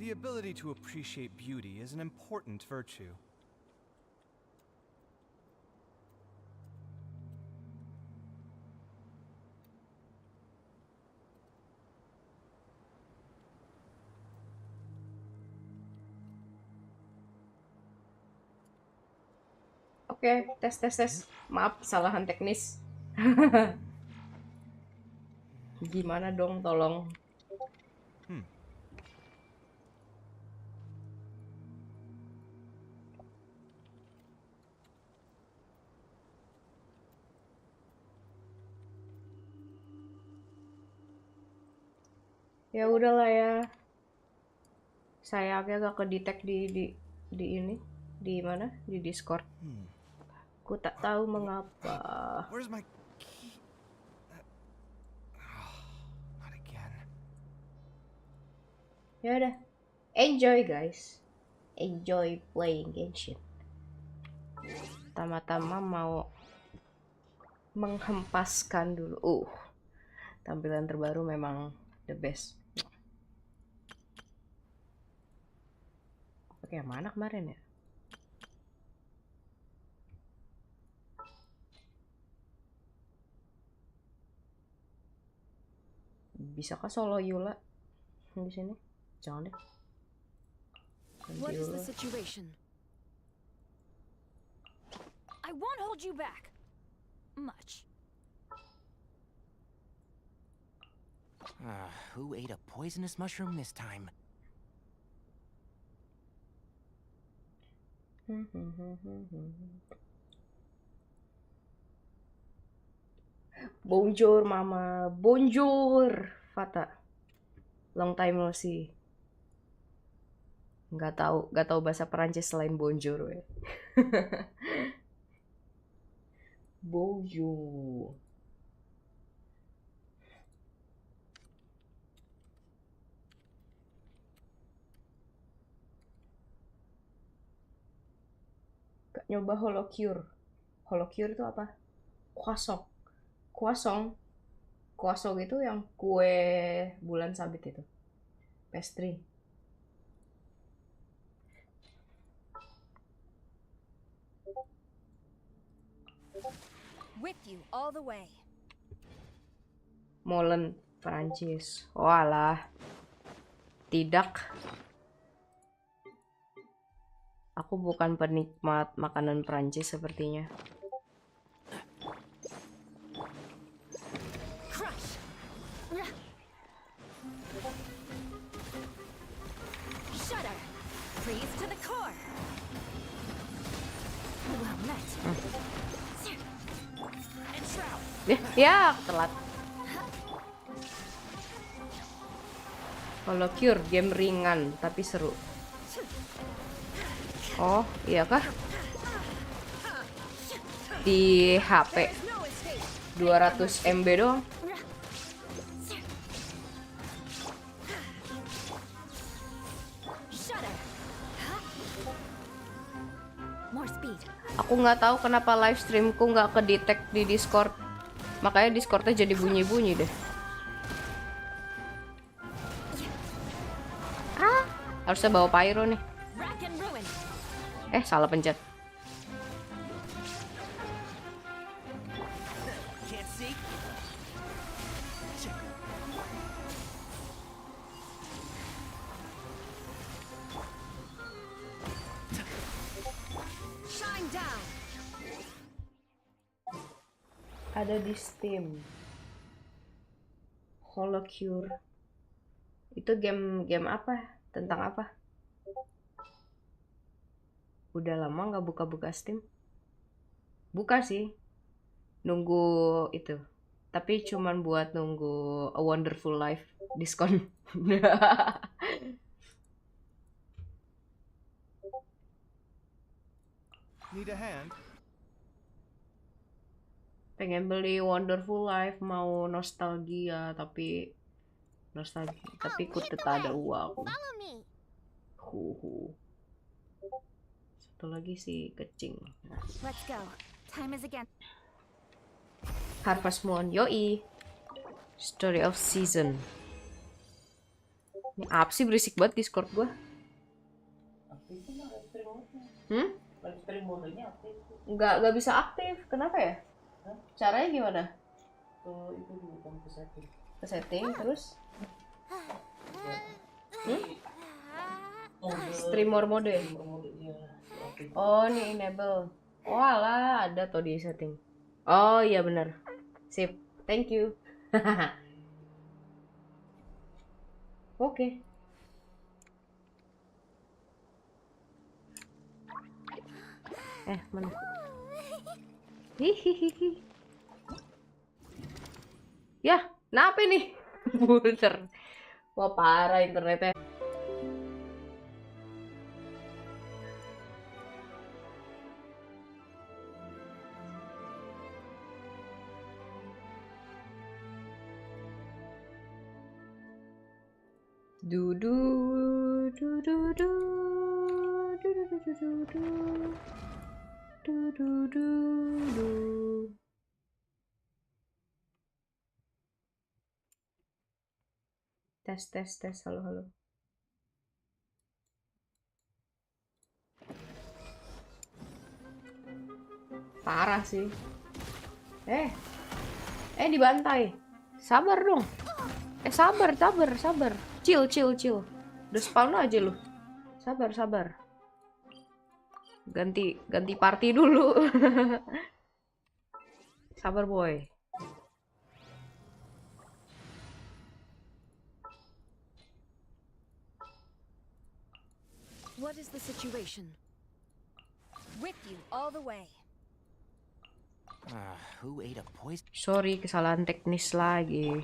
The ability to appreciate beauty is an important virtue. Oke, tes. Maaf, kesalahan teknis. Gimana dong, tolong. Ya udahlah ya. Saya agak kedetek di ini, di mana? Di Discord. Ku tak tahu mengapa. Where's my key? Not again. Ya udah. Enjoy guys. Enjoy playing Genshin. Tama-tama mau menghempaskan dulu. Tampilan terbaru memang the best. Pakai yang mana kemarin ya? Bisakah solo Yula di sini? Jangan deh. What is the situation? I won't hold you back. Much. Who ate a poisonous mushroom this time? Bonjour mama, bonjour Fata. Long time no see. Nggak tahu bahasa Perancis selain bonjour. Bonjour. Gak nyoba holocure. Holocure itu apa? Croissant itu yang kue bulan sabit itu. Pastry. With you all the way. Molen Perancis. Walah. Tidak. Aku bukan penikmat makanan Perancis sepertinya. Crush. Shudder. Freeze to the core. Well met. And shroud. Ya, telat. Holocure game ringan tapi seru. Oh, iya kah? Di HP 200 MB doang. Aku nggak tahu kenapa live streamku nggak kedetek di Discord. Makanya Discordnya jadi bunyi-bunyi deh. Harusnya bawa pyro nih. Salah pencet. Ada di Steam. Holocure. Itu game apa? Tentang apa? Udah lama nggak buka-buka Steam. Buka sih. Nunggu itu. Tapi cuman buat nunggu A Wonderful Life diskon. Need a hand? Pengen beli Wonderful Life, mau nostalgia tapi ku tetap ada uang. Satu lagi si kecing. Let's go. Time is again. Harvest Moon, yoi. Story of Season. Ini apa sih berisik banget Discord gua? Nggak bisa aktif. Kenapa ya? Caranya gimana? Itu dulu ke setting. Ke setting terus? Streamer mode. Oh, ini enable. Oh alah, ada tuh di setting. Oh iya bener. Sip, thank you. Oke. Mana? Hihihi. Ya, kenapa nih? Muter. Wah parah internetnya. Du du du du du du du du du du du du du. Tes halo. Parah sih. Dibantai. Sabar dong. Sabar. Chill. Udah spawn aja lu. Sabar. Ganti party dulu. Sabar boy. What is the situation? With you all the way. Who ate a poison? Sorry, kesalahan teknis lagi.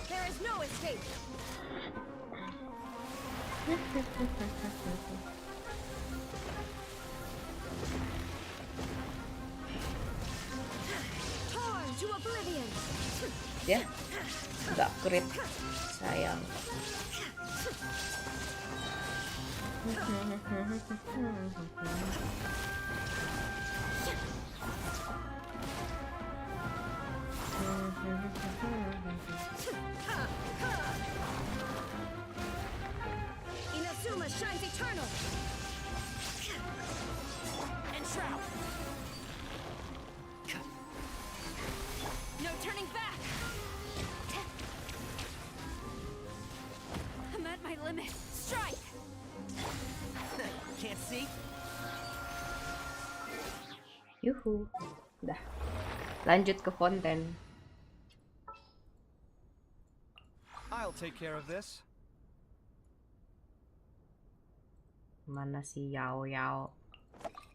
There is no escape. Torn to oblivion. Ya, nggak crit. Sayang. Inazuma shines eternal. Enshroud. No turning back. I'm at my limit. Strike. Can't see? Yuhu. Udah. Lanjut ke fonten. I'll take care of this. Mana si Yao?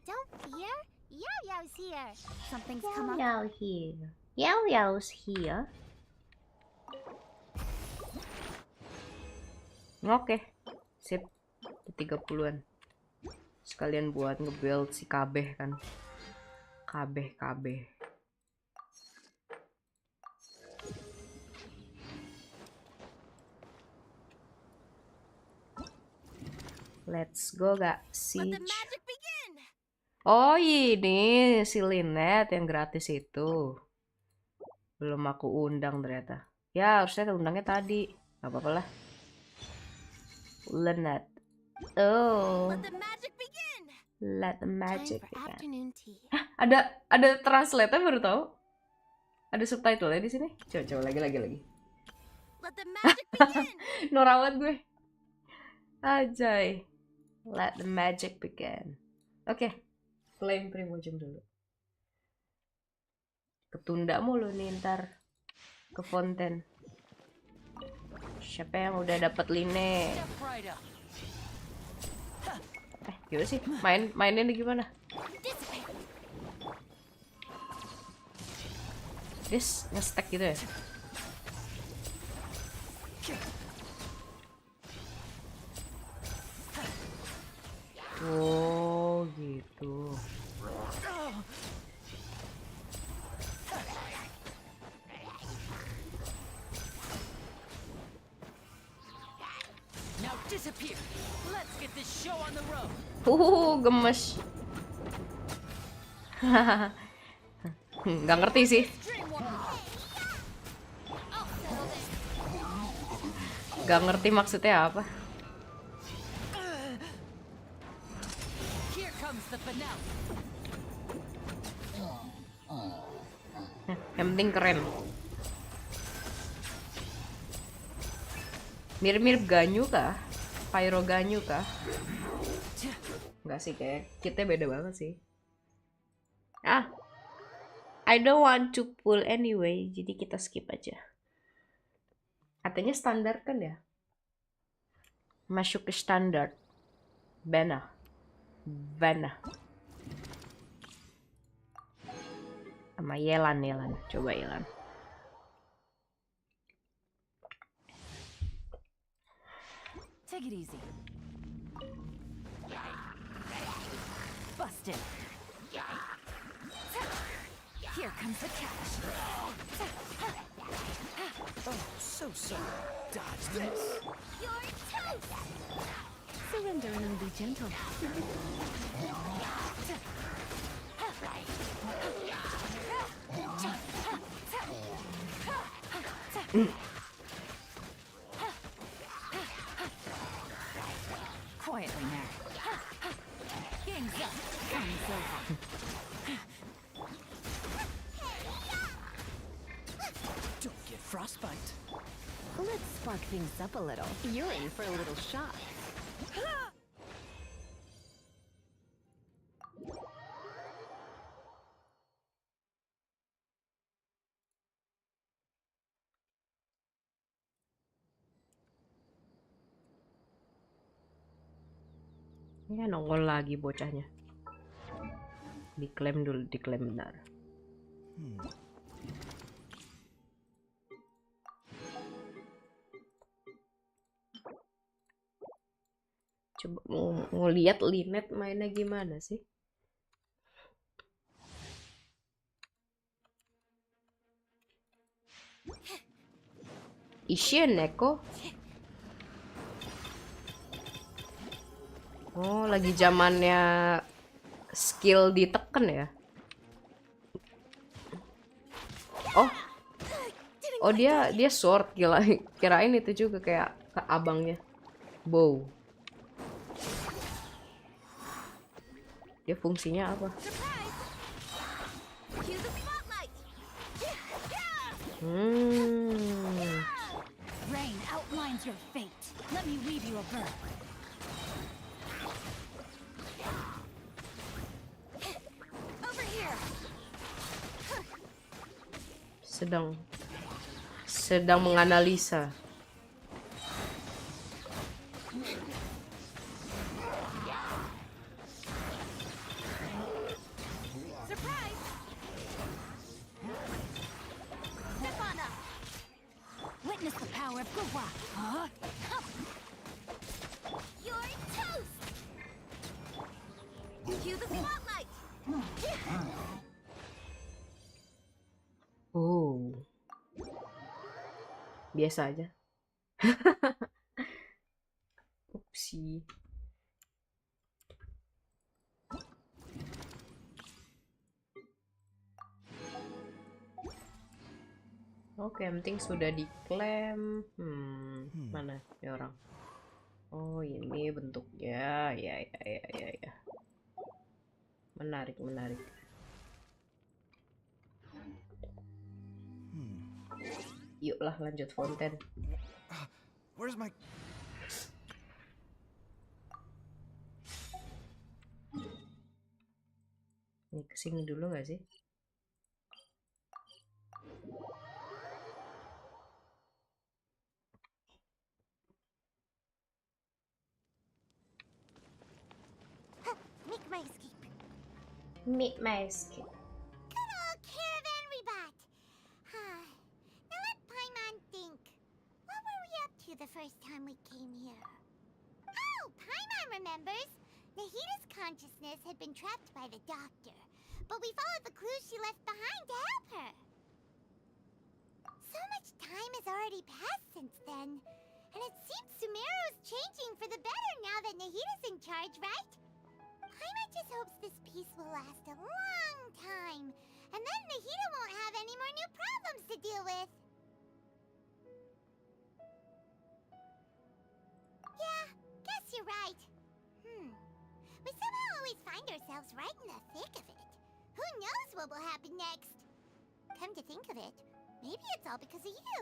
Don't fear. Yao's here. Something's come up. Yao's here. Oke. Sip. 30-an. Sekalian buat nge-build si kabeh kan. Kabeh. Let's go gak Siege. Oh ini si Linet yang gratis itu. Belum aku undang ternyata. Ya harusnya undangnya tadi. Gak apa-apa lah. Linet. Oh. Let the magic begin. Hah, ada translate-nya baru tahu. Ada subtitle-nya di sini. Coba lagi. Let the magic begin. Norawat gue. Ajay. Let the magic begin. Oke. Claim Primojum dulu. Ketunda mulu nih ntar ke fonten. Siapa yang udah dapat line? Gimana sih? Mainnya nih gimana? This nge-stack gitu ya? Oh gitu. Now disappear. Let's get this show on the road. Gemes. Nggak ngerti sih. Nggak ngerti maksudnya apa. Here comes the finale. Yang penting keren. Mirip-mirip Ganyu kah? Pyro Ganyu kah? Enggak sih, kayak kitnya beda banget sih. I don't want to pull anyway, jadi kita skip aja. Katanya standar kan ya? Masuk ke standar. Bana. Sama Yelan. Coba Yelan. Take it easy. Busted. Here comes the catch. Oh, so sorry. Dodge this. You're toast! Surrender and be gentle. Quietly now. Game's up. Game's over. Don't get frostbite. Let's spark things up a little. You're in for a little shock. Ya nongol lagi bocahnya. Diklaim dulu, diklaim benar. Coba mau lihat Linet mainnya gimana sih? Ishin Neko. Oh, lagi zamannya skill diteken ya? Oh dia sword, kirain itu juga kayak ke abangnya. Bow. Dia fungsinya apa? Rain outlines your fate. Let me weave you a bird. Over here! Sedang menganalisa. Surprise! Step on up! Witness the power of coba. Huh? You're toast! Cue the spotlight! Oh. Biasa aja. Upsi. Oke, yang penting sudah diklaim. Mana ini orang? Oh, ini bentuknya. Ya. Menarik. Yuklah lanjut Fonten. Where's my... Ini kesini dulu nggak sih? Make my escape. Meet my escape. Good old caravan rebot. Now let Paimon think. What were we up to the first time we came here? Oh, Paimon remembers. Nahita's consciousness had been trapped by the doctor, but we followed the clues she left behind to help her. So much time has already passed since then, and it seems Sumeru's changing for the better now that Nahita's in charge, right? Paimon just hopes this peace will last a long time, and then Nahida won't have any more new problems to deal with. Yeah, guess you're right. We somehow always find ourselves right in the thick of it. Who knows what will happen next? Come to think of it, maybe it's all because of you.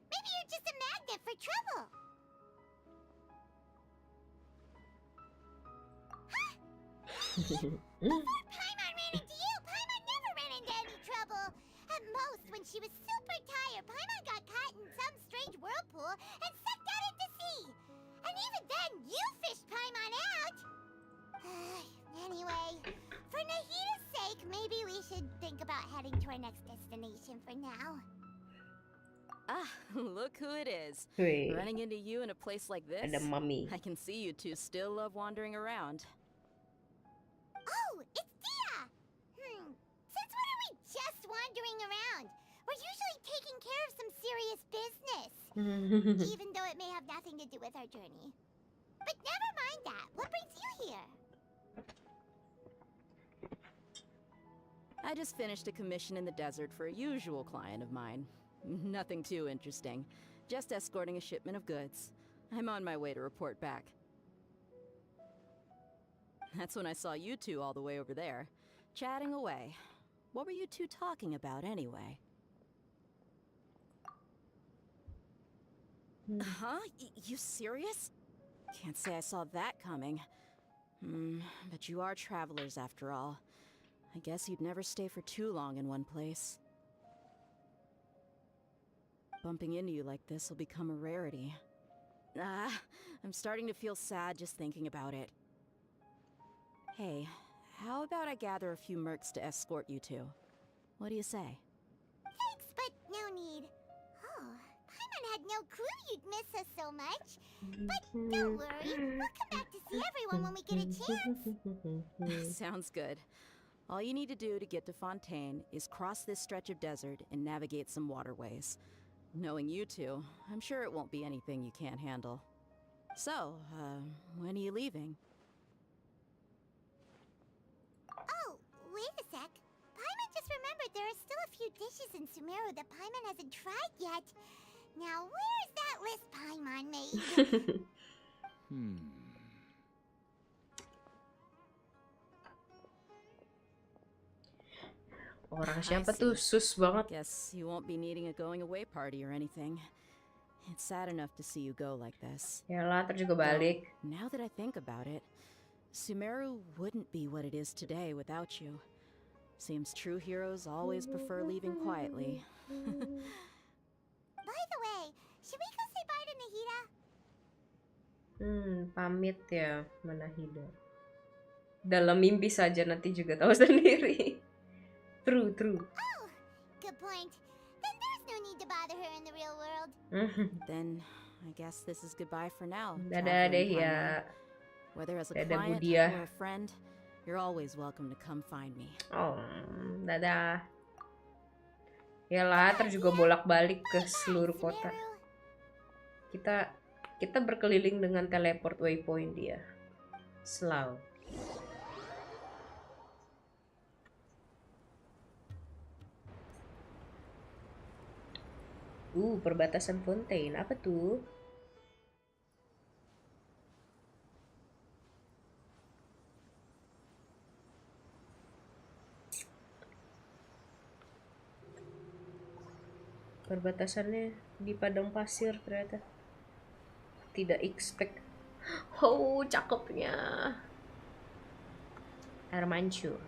Maybe you're just a magnet for trouble. Before Paimon ran into you, Paimon never ran into any trouble. At most, when she was super tired, Paimon got caught in some strange whirlpool and sucked out into sea. And even then, you fished Paimon out. Anyway, for Nahida's sake, maybe we should think about heading to our next destination for now. Ah, look who it is. Wih, Running into you in a place like this. ada mami. I can see you two still love wandering around. Oh, it's Dia! Since when are we just wandering around? We're usually taking care of some serious business. Even though it may have nothing to do with our journey. But never mind that. What brings you here? I just finished a commission in the desert for a usual client of mine. Nothing too interesting. Just escorting a shipment of goods. I'm on my way to report back. That's when I saw you two all the way over there, chatting away. What were you two talking about anyway? Huh? You serious? Can't say I saw that coming. But you are travelers after all. I guess you'd never stay for too long in one place. Bumping into you like this will become a rarity. I'm starting to feel sad just thinking about it. Hey, how about I gather a few mercs to escort you two? What do you say? Thanks, but no need. Oh, Paimon had no clue you'd miss us so much. But don't worry, we'll come back to see everyone when we get a chance. Sounds good. All you need to do to get to Fontaine is cross this stretch of desert and navigate some waterways. Knowing you two, I'm sure it won't be anything you can't handle. So, when are you leaving? Oh, wait a sec. Paimon just remembered there are still a few dishes in Sumeru that Paimon hasn't tried yet. Now, where's that list Paimon made? Orang siapa tuh? Sus banget. Guess you won't be needing a going away party or anything. It's sad enough to see you go like this. Yalah, terus juga balik. Now that I think about it, Sumeru wouldn't be what it is today without you. Seems true heroes always prefer leaving quietly. By the way, should we go say bye to Nahida? Pamit ya, Manahida. Dalam mimpi saja, nanti juga tahu sendiri. True. Oh, good point. Then there's no need to bother her in the real world. Then I guess this is goodbye for now. Dadah deh traveling ya. Paimon. Whether as a Dadah client Budia. or a friend, you're always welcome to come find me. Oh, dadah. Yalah, terus juga bolak-balik ke seluruh kota. Kita berkeliling dengan teleport waypoint dia. Slow. Perbatasan Fontaine. Apa tuh? Perbatasannya di padang pasir ternyata. Tidak expect. Oh, cakepnya. Air mancur.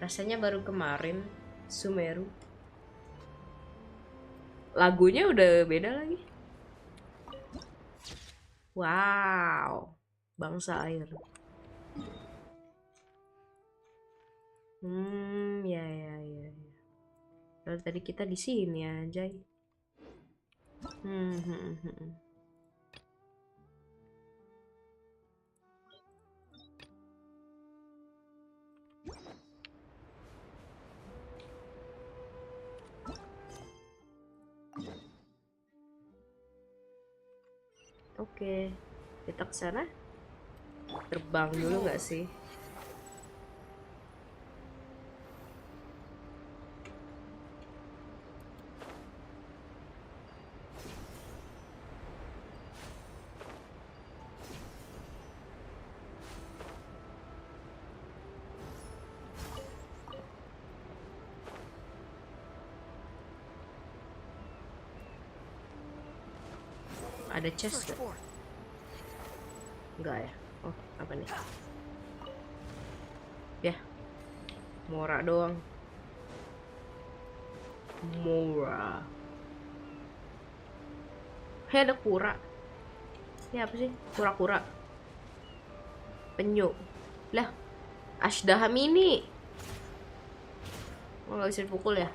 Rasanya baru kemarin Sumeru. Lagunya udah beda lagi. Wow, bangsa air. Ya. Lalu tadi kita di sini aja. Oke, kita ke sana. Terbang dulu nggak sih? Ada chest gak? Enggak ya? Oh, apa nih? Ya, Mora doang. Mora. Hei, ada kura. Ini apa sih? Kura-kura. Penyu. Lah, Ashdaha mini. Oh, nggak bisa dipukul ya?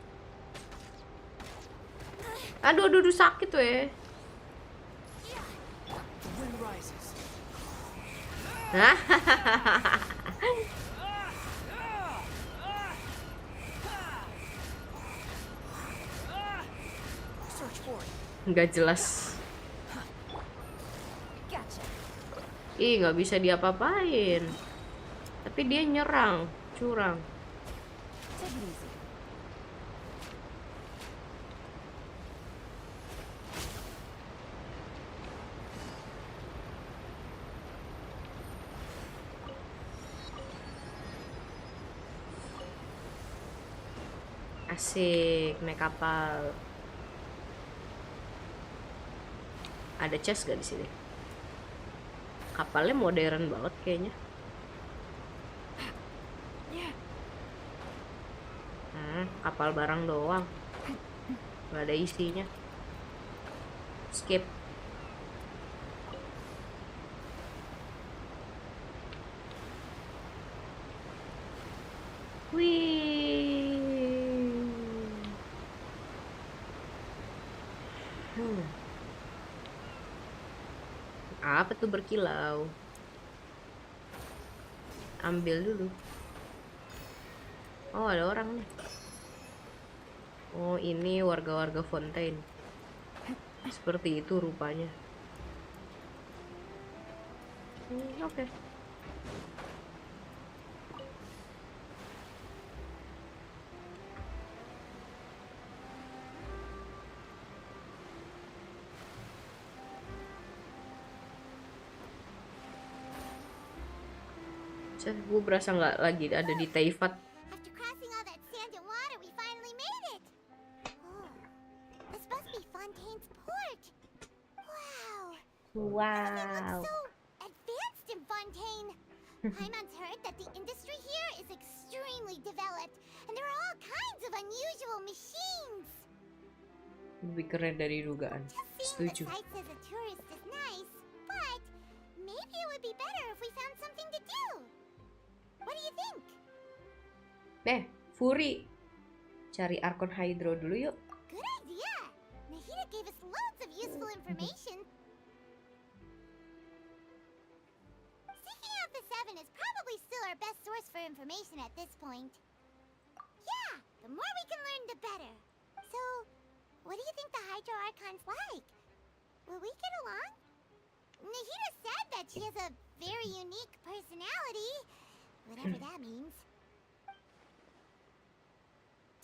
Aduh, aduh, aduh, sakit tuh ya. Nggak jelas. Ih, nggak bisa diapa-apain. Tapi dia nyerang, curang. Asik, naik kapal. Ada chest gak di sini? Kapalnya modern banget kayaknya. Kapal barang doang. Gak ada isinya. Skip. Wih. Apa tuh berkilau? Ambil dulu. Oh, ada orang nih. Oh, ini warga-warga Fontaine. Seperti itu rupanya. Oke. Gue berasa nggak lagi ada di Taifat. After crossing all that sand and water, we finally made it. Oh, this must be Fontaine's port. Wow. Wow. So advanced in Fontaine. Paimon's heard that the industry here is extremely developed, and there are all kinds of unusual machines. Lebih keren dari dugaan. Seeing Setuju. the sights as a tourist is nice, but maybe it would be better if we found something to do. What do you think? Fury. Cari Archon Hydro dulu yuk. Good idea. Nahida gave us loads of useful information. Seeking out the Seven is probably still our best source for information at this point. Yeah, the more we can learn, the better. So, what do you think the Hydro Archon's like? Will we get along? Nahida said that she has a very unique personality, whatever that means.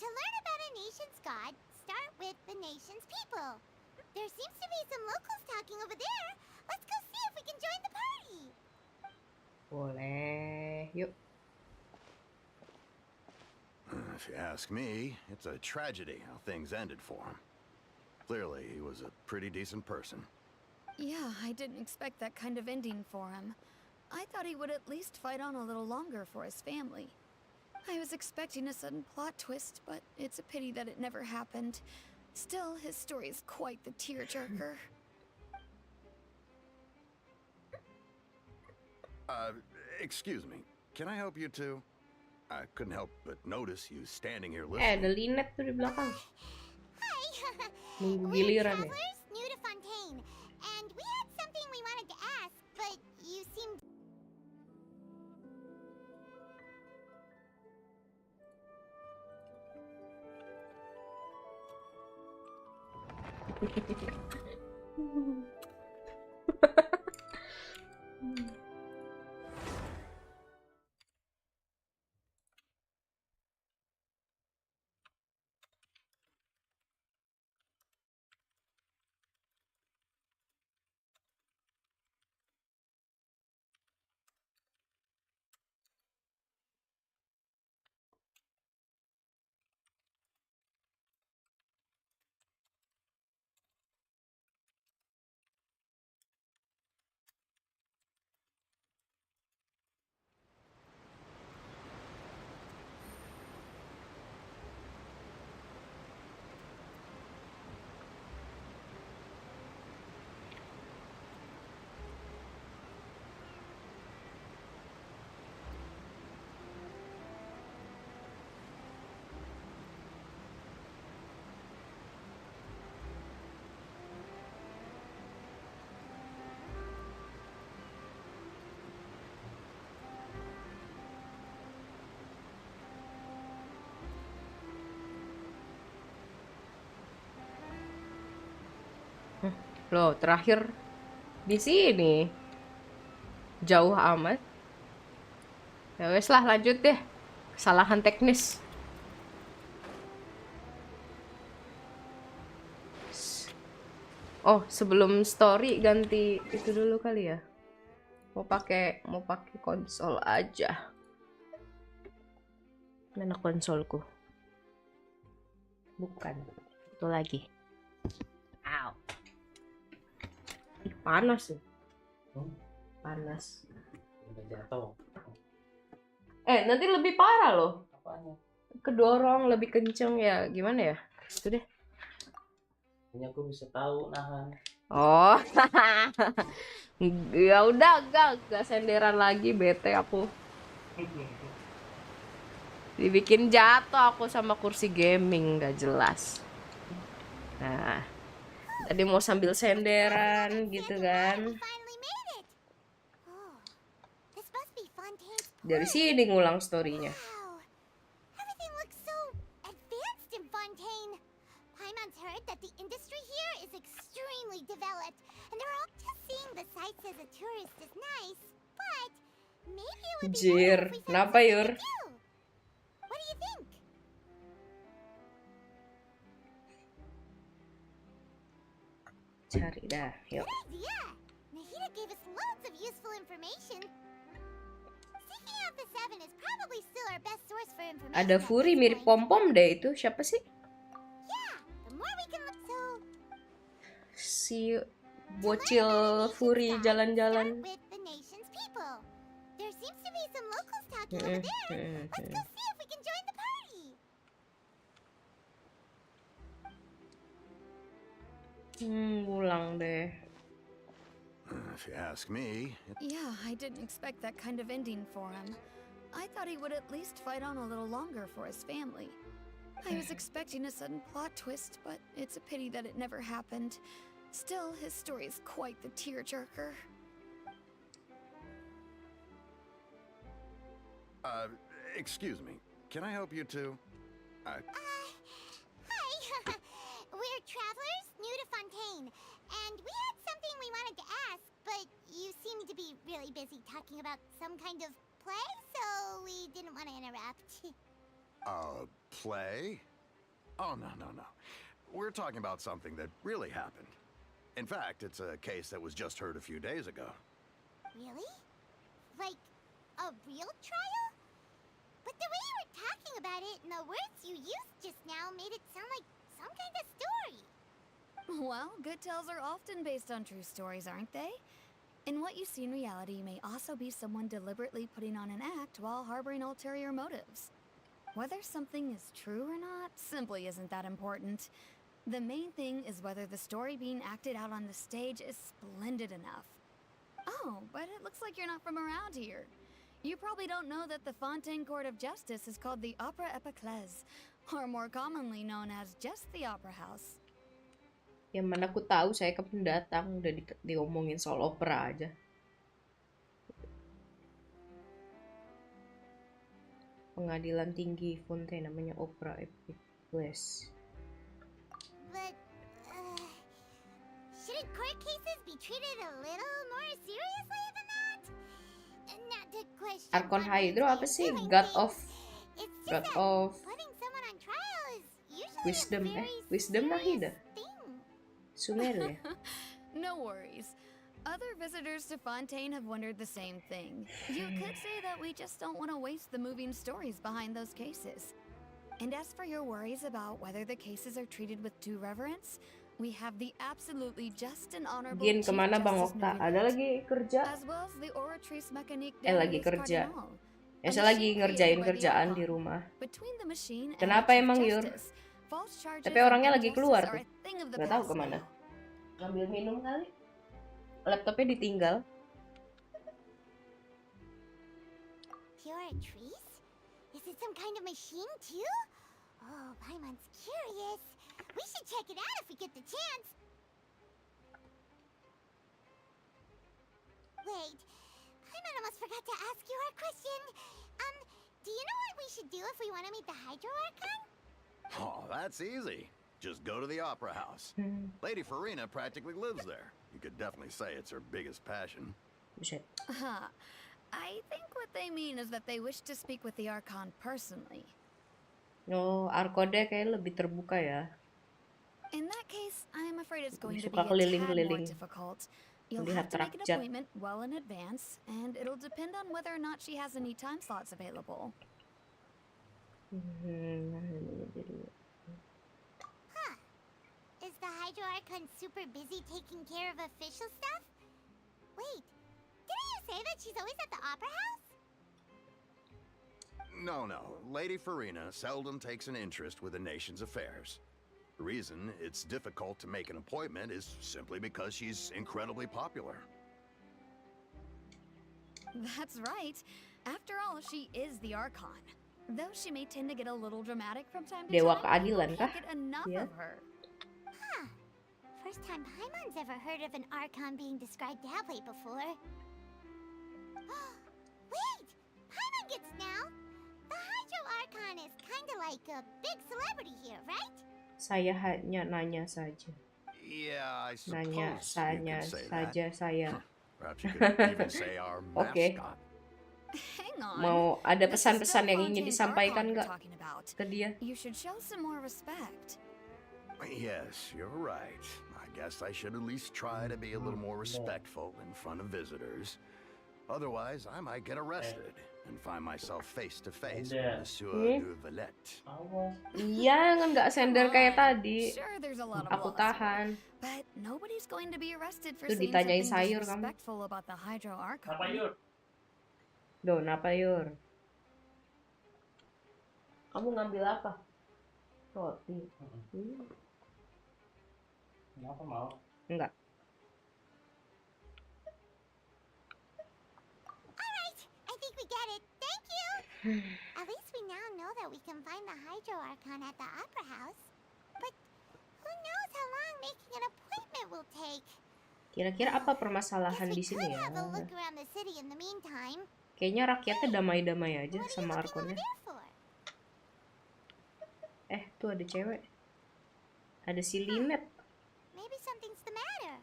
To learn about a nation's god, start with the nation's people. There seems to be some locals talking over there. Let's go see if we can join the party. Boleh. Yuk. If you ask me, it's a tragedy how things ended for him. Clearly, he was a pretty decent person. Yeah, I didn't expect that kind of ending for him. I thought he would at least fight on a little longer for his family. I was expecting a sudden plot twist, but it's a pity that it never happened. Still, his story is quite the tearjerker. Excuse me. Can I help you too? I couldn't help but notice you standing here Ada listening. Linet tuh di belakang. Hi. Nunggu We're giliran ya. travelers new to Fontaine, and we had something we wanted to ask, but you seemed... Loh, terakhir di sini. Jauh amat. Ya wes lah, lanjut deh. Kesalahan teknis. Oh, sebelum story ganti itu dulu kali ya. Mau pakai konsol aja. Mana konsolku? Bukan. Itu lagi. Ow. Ih, panas sih. Panas. Udah jatuh. Nanti lebih parah loh. Apanya? Kedorong lebih kenceng ya. Gimana ya? Itu deh. Hanya aku bisa tahu nahan. Oh. Ya udah, gak senderan lagi, bete aku. Dibikin jatuh aku sama kursi gaming, gak jelas. Nah, tadi mau sambil senderan gitu kan. Finally made it. Oh, this must be Fontaine's Dari port. sini ngulang storynya. Wow, everything looks so advanced in Fontaine. Paimon's heard that the industry here is extremely developed, and they're all just seeing the sights as a tourist is nice. But maybe it would be Jir, better if we found kenapa, something Yur? to do. What do you think? Cari dah, yuk. Good idea. Nahida gave us loads of useful information. Seeking out the Seven is probably still our best source for information. Ada at Fury this mirip point. pom-pom deh itu. Siapa sih? Yeah, the more we can look so. Si bocil Fury jalan-jalan. Start with the nation's people. There seems to be some locals talking over there. Let's go see if we can join the party. Ngulang deh. If you ask me, Yeah, I didn't expect that kind of ending for him. I thought he would at least fight on a little longer for his family. I was expecting a sudden plot twist, but it's a pity that it never happened. Still, his story is quite the tearjerker. excuse me. Can I help you too? Hi. We're travelers new to Fontaine, and we had something we wanted to ask, but you seemed to be really busy talking about some kind of play, so we didn't want to interrupt. Play? Oh, no. We're talking about something that really happened. In fact, it's a case that was just heard a few days ago. Really? Like a real trial? But the way you were talking about it and the words you used just now made it sound like some kind of story. Well, good tales are often based on true stories, aren't they? And what you see in reality may also be someone deliberately putting on an act while harboring ulterior motives. Whether something is true or not simply isn't that important. The main thing is whether the story being acted out on the stage is splendid enough. Oh, but it looks like you're not from around here. You probably don't know that the Fontaine Court of Justice is called the Opera Epiclese, or more commonly known as just the Opera House. Yang mana aku tahu, saya kan pendatang, udah diomongin soal opera aja. Pengadilan tinggi Fontaine namanya Opera Epiclese. But, shouldn't court cases be treated a little more seriously than that? Not to question Arkon Fontaine's Hydro way apa of sih? doing God things. of It's just God that of putting someone on trial is usually Wisdom, a very Wisdom serious Nahida. thing. Sumeru ya? No worries. Other visitors to Fontaine have wondered the same thing. You could say that we just don't want to waste the moving stories behind those cases. And as for your worries about whether the cases are treated with due reverence, we have the absolutely just and honorable Gin, Chief kemana Bang Justice Okta? Ada Novelet, lagi kerja? as well as the Oratrice Mécanique Lagi d'Amélis kerja. Cardinal, Ya, a saya lagi machine ngerjain created by the kerjaan di Archon. rumah. Between the machine and Kenapa the Chief emang, Yur? Justice, false charges Tapi orangnya and lagi injustice keluar are tuh. a thing of the Gak tahu past kemana. now. Ngambil minum kali? Laptopnya ditinggal. Oratrice? Is it some kind of machine too? Oh, Paimon's curious. We should check it out if we get the chance. Wait, Paimon almost forgot to ask you our question. Do you know what we should do if we want to meet the Hydro Archon? Oh, that's easy. Just go to the opera house. Lady Farina practically lives there. You could definitely say it's her biggest passion. Buset. I think what they mean is that they wish to speak with the Archon personally. Oh, Arkonnya kayak lebih terbuka ya. In that case, I'm afraid it's going to be Suka a tad more keliling-keliling. difficult. You'll Melihat have to make an rakyat. appointment well in advance, and it'll depend on whether or not she has any time slots available. Huh. Is the Hydro Archon super busy taking care of official stuff? Wait, didn't you say that she's always at the opera house? No. Lady Farina seldom takes an interest with the nation's affairs. The reason it's difficult to make an appointment is simply because she's incredibly popular. That's right. After all, she is the Archon. Though she may tend to get a little dramatic from time to Dewa time, keadilan people kah? can't get enough Iya. of her. Huh. First time Paimon's ever heard of an Archon being described that way before. Wait! Paimon gets now! The Hydro Archon is kinda like a big celebrity here, right? Saya hanya nanya saja. Yeah, I Nanya suppose you saja could say saja that. saya. Perhaps you could even say our Oke. mascot. Hang on. Mau ada This is pesan-pesan still yang ingin Fontaine's disampaikan Archon you're nggak talking about. ke dia? You should show some more respect. Yes, you're right. I guess I should at least try to be a little more respectful in front of visitors. Otherwise, I might get arrested and find myself face to face with Monsieur de Valette. Awas. Iya, kan nggak sender kayak tadi. Sure, there's a lot of Aku laws here, tahan. but nobody's going to be arrested for Tuh, saying ditanyain something sayur kamu. disrespectful about the Hydro Archon. Apa Yur? Duh, napa Yur? Kamu ngambil apa? Roti. Kenapa mau? Enggak. Alright, I think we get it. Thank you! At least we now know that we can find the Hydro Archon at the Opera House. But who knows how long making an appointment will take? Kira-kira apa Guess permasalahan we di sini could ya? have a look around the city in the meantime. Kayaknya rakyatnya damai-damai aja What are you sama looking over Arkonnya. there for? Tuh ada cewek. Ada si Linet. Maybe something's the matter.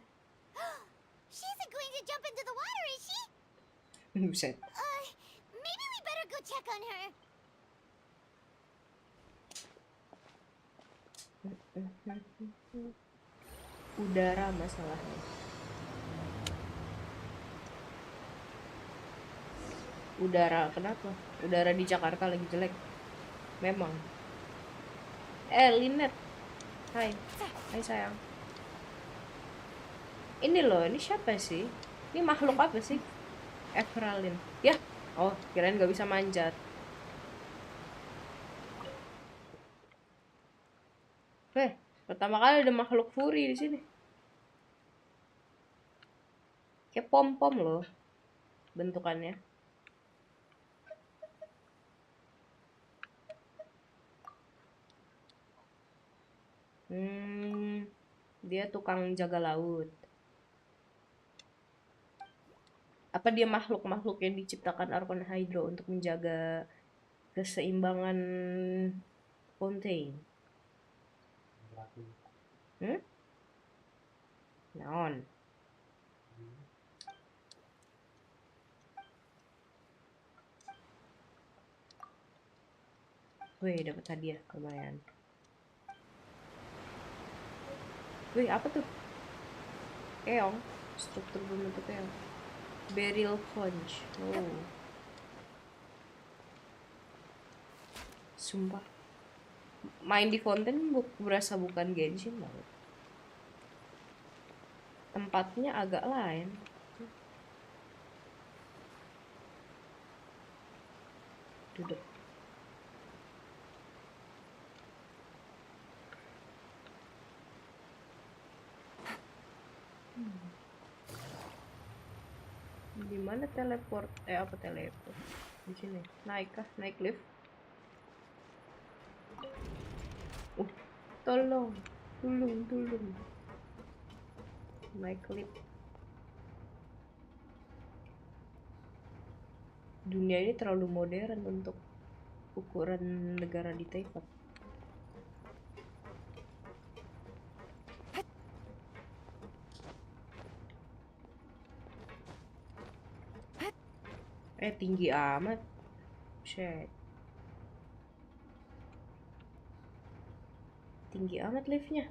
She isn't going to jump into the water, is she? Buset. Maybe we better go check on her. Udara masalahnya. Udara, kenapa? Udara di Jakarta lagi jelek. Memang. Linet. Hai. Hai sayang. Ini loh, ini siapa sih? Ini makhluk apa sih? Emeraldin. Ya. Oh, kirain nggak bisa manjat. Pertama kali ada makhluk furi di sini. Kayak pom-pom loh bentukannya. Dia tukang jaga laut. Apa dia makhluk-makhluk yang diciptakan Archon Hydro untuk menjaga keseimbangan Fontaine? Naon? Wih, dapat hadiah lumayan. Wih, apa tuh? Keong, struktur berbentuk keong. Beryl conch. Oh. Sumpah. Main di Fontaine berasa bukan Genshin banget. Tempatnya agak lain. Duduk. Di mana teleport? Apa teleport? Di sini. Naik kah? Naik lift? Tolong. Tolong. Naik lift. Dunia ini terlalu modern untuk ukuran negara di Taiwan. Tinggi amat. Shit. Tinggi amat liftnya.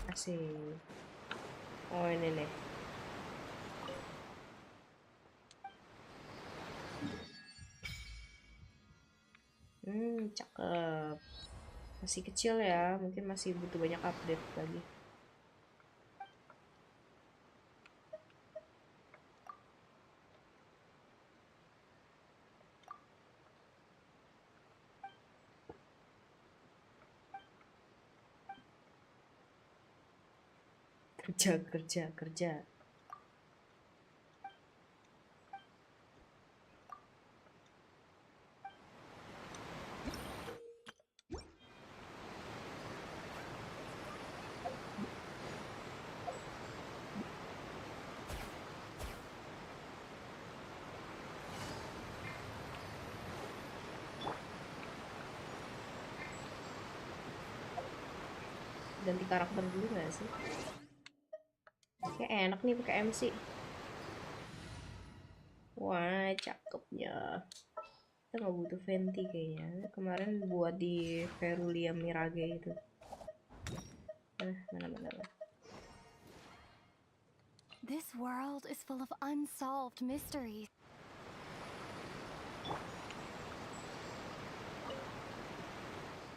Asik. Oh, ini nih. Cakep. Masih kecil ya, mungkin masih butuh banyak update lagi. Kerja. Ganti karakter dulu gak sih? Kayak enak nih pakai MC. Wah, cakepnya. Kita nggak butuh Venti kayaknya. Kemarin buat di Verulia Mirage itu. Mana. This world is full of unsolved mysteries.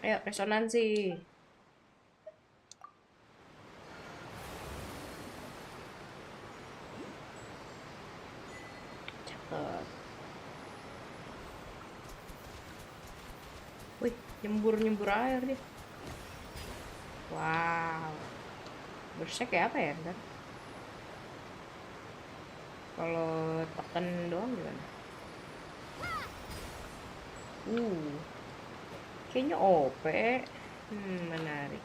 Ayo, resonansi. Cakep. Wih, nyembur air dia. Wow. Bersek kayak apa ya, ntar? Kalau tekan doang gimana? Kayaknya OP. Menarik.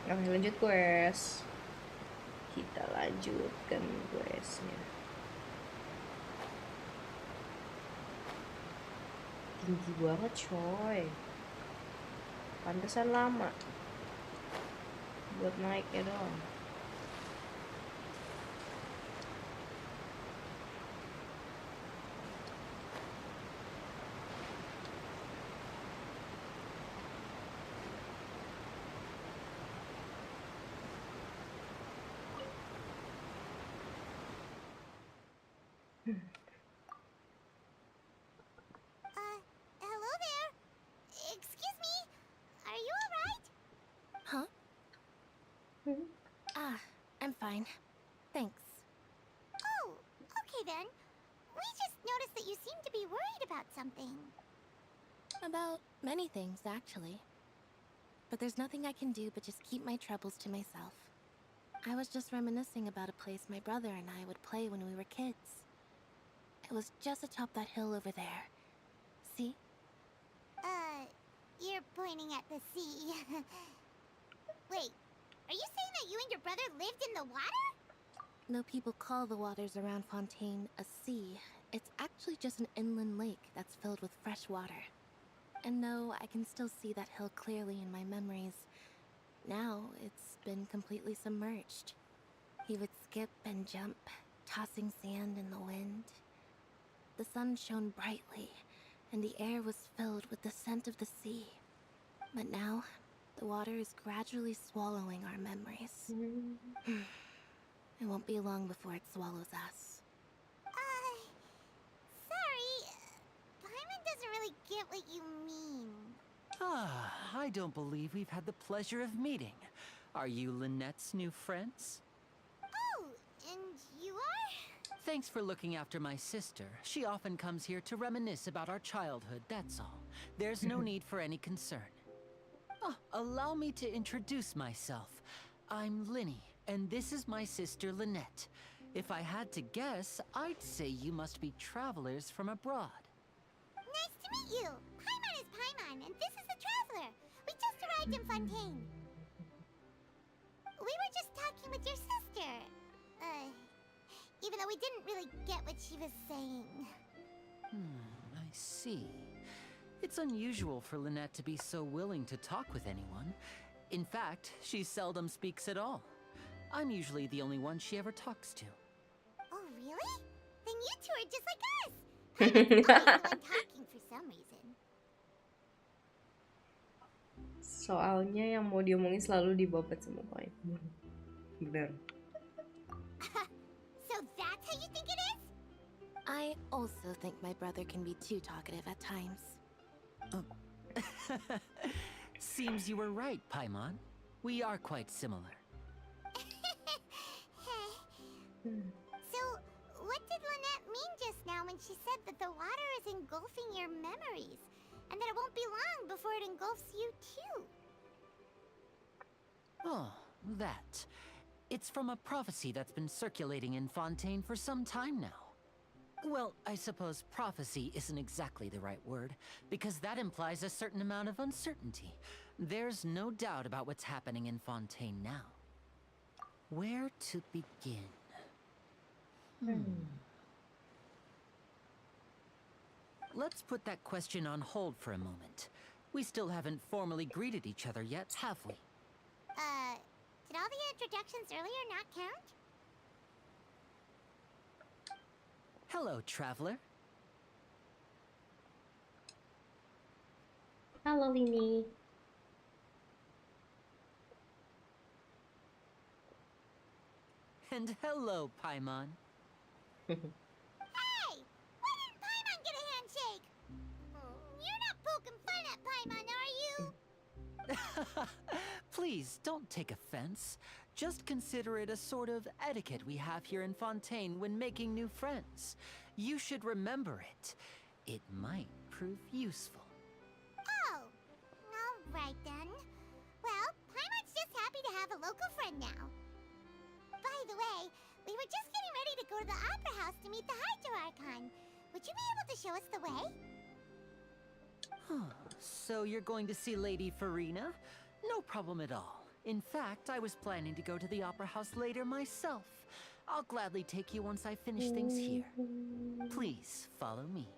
Oke, lanjut quest. Kita lanjutkan questnya. Tinggi banget coy. Pantesan lama buat naiknya doang. Hello there. Excuse me. Are you alright? Huh? I'm fine. Thanks. Oh, okay then. We just noticed that you seem to be worried about something. About many things, actually. But there's nothing I can do but just keep my troubles to myself. I was just reminiscing about a place my brother and I would play when we were kids. It was just atop that hill over there. See? You're pointing at the sea. Wait, are you saying that you and your brother lived in the water? No, people call the waters around Fontaine a sea. It's actually just an inland lake that's filled with fresh water. And no, I can still see that hill clearly in my memories. Now, it's been completely submerged. He would skip and jump, tossing sand in the wind. The sun shone brightly, and the air was filled with the scent of the sea. But now, the water is gradually swallowing our memories. It won't be long before it swallows us. Sorry. Paimon doesn't really get what you mean. I don't believe we've had the pleasure of meeting. Are you Lynette's new friends? Oh, and you are? Thanks for looking after my sister. She often comes here to reminisce about our childhood, that's all. There's no need for any concern. Oh, allow me to introduce myself. I'm Linny, and this is my sister Lynette. If I had to guess, I'd say you must be travelers from abroad. Nice to meet you. Paimon is Paimon, and this is the Traveler. We just arrived in Fontaine. We were just talking with your sister. Even though we didn't really get what she was saying. I see. It's unusual for Lynette to be so willing to talk with anyone. In fact, she seldom speaks at all. I'm usually the only one she ever talks to. Oh, really? Then you two are just like us. Paimon's always the one talking for some reason. Soalnya yang mau diomongin selalu dibabat sama Paimon. Bener. So that's how you think it is? I also think my brother can be too talkative at times. Seems you were right, Paimon. We are quite similar. So, what did Lynette mean just now when she said that the water is engulfing your memories? And that it won't be long before it engulfs you too? Oh, that. It's from a prophecy that's been circulating in Fontaine for some time now. Well, I suppose prophecy isn't exactly the right word, because that implies a certain amount of uncertainty. There's no doubt about what's happening in Fontaine now. Where to begin? Let's put that question on hold for a moment. We still haven't formally greeted each other yet, have we? Did all the introductions earlier not count? Hello, traveler. Halo Lini. And hello, Paimon. Hey! Why didn't Paimon get a handshake? You're not poking fun at Paimon, are you? Please, don't take offense. Just consider it a sort of etiquette we have here in Fontaine when making new friends. You should remember it. It might prove useful. Oh, alright then. Well, Paimon's just happy to have a local friend now. By the way, we were just getting ready to go to the Opera House to meet the Hydro-Archon. Would you be able to show us the way? So you're going to see Lady Farina? No problem at all. In fact, I was planning to go to the Opera House later myself. I'll gladly take you once I finish things here. Please, follow me.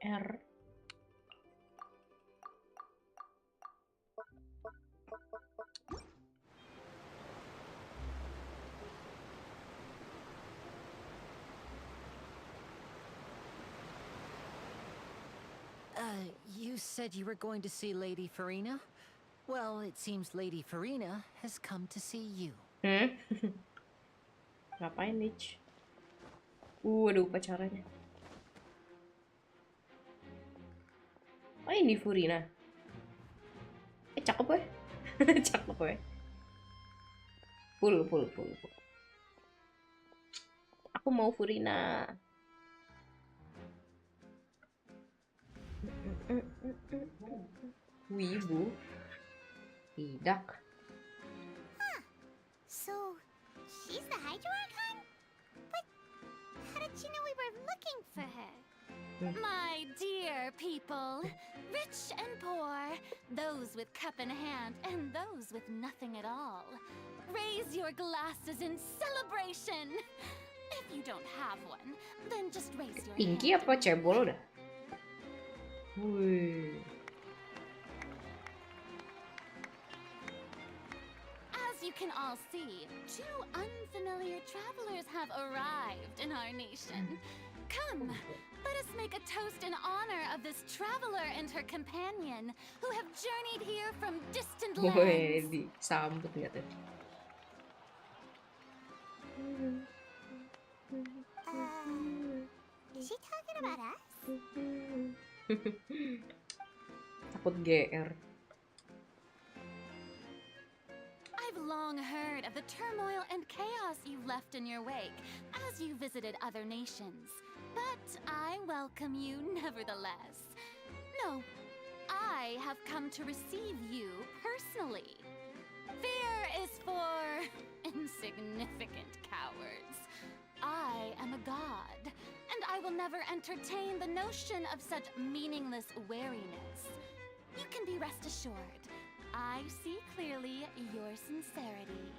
R. You said you were going to see Lady Farina? Well, it seems Lady Farina has come to see you. Ngapain, Lich? Ada upacaranya. Oh, ini Furina. Cakep gue. Cakep gue. Full. Aku mau Furina. Wibu. Tidak. So, she's the Hydro-Archon? But how did she know we were looking for her? My dear people, rich and poor, those with cup in hand and those with nothing at all, raise your glasses in celebration. If you don't have one, then just raise your Pinky hand. apa cebol dah? Wih. As you can all see, two unfamiliar travelers have arrived in our nation. Come, let us make a toast in honor of this traveler and her companion who have journeyed here from distant Wih, lands. disambut nggak tuh? Is she talking about us? Takut GR. I've long heard of the turmoil and chaos you've left in your wake as you visited other nations. but I welcome you nevertheless. No, I have come to receive you personally. Fear is for insignificant cowards. I am a god, and I will never entertain the notion of such meaningless wariness. You can be rest assured, I see clearly your sincerity.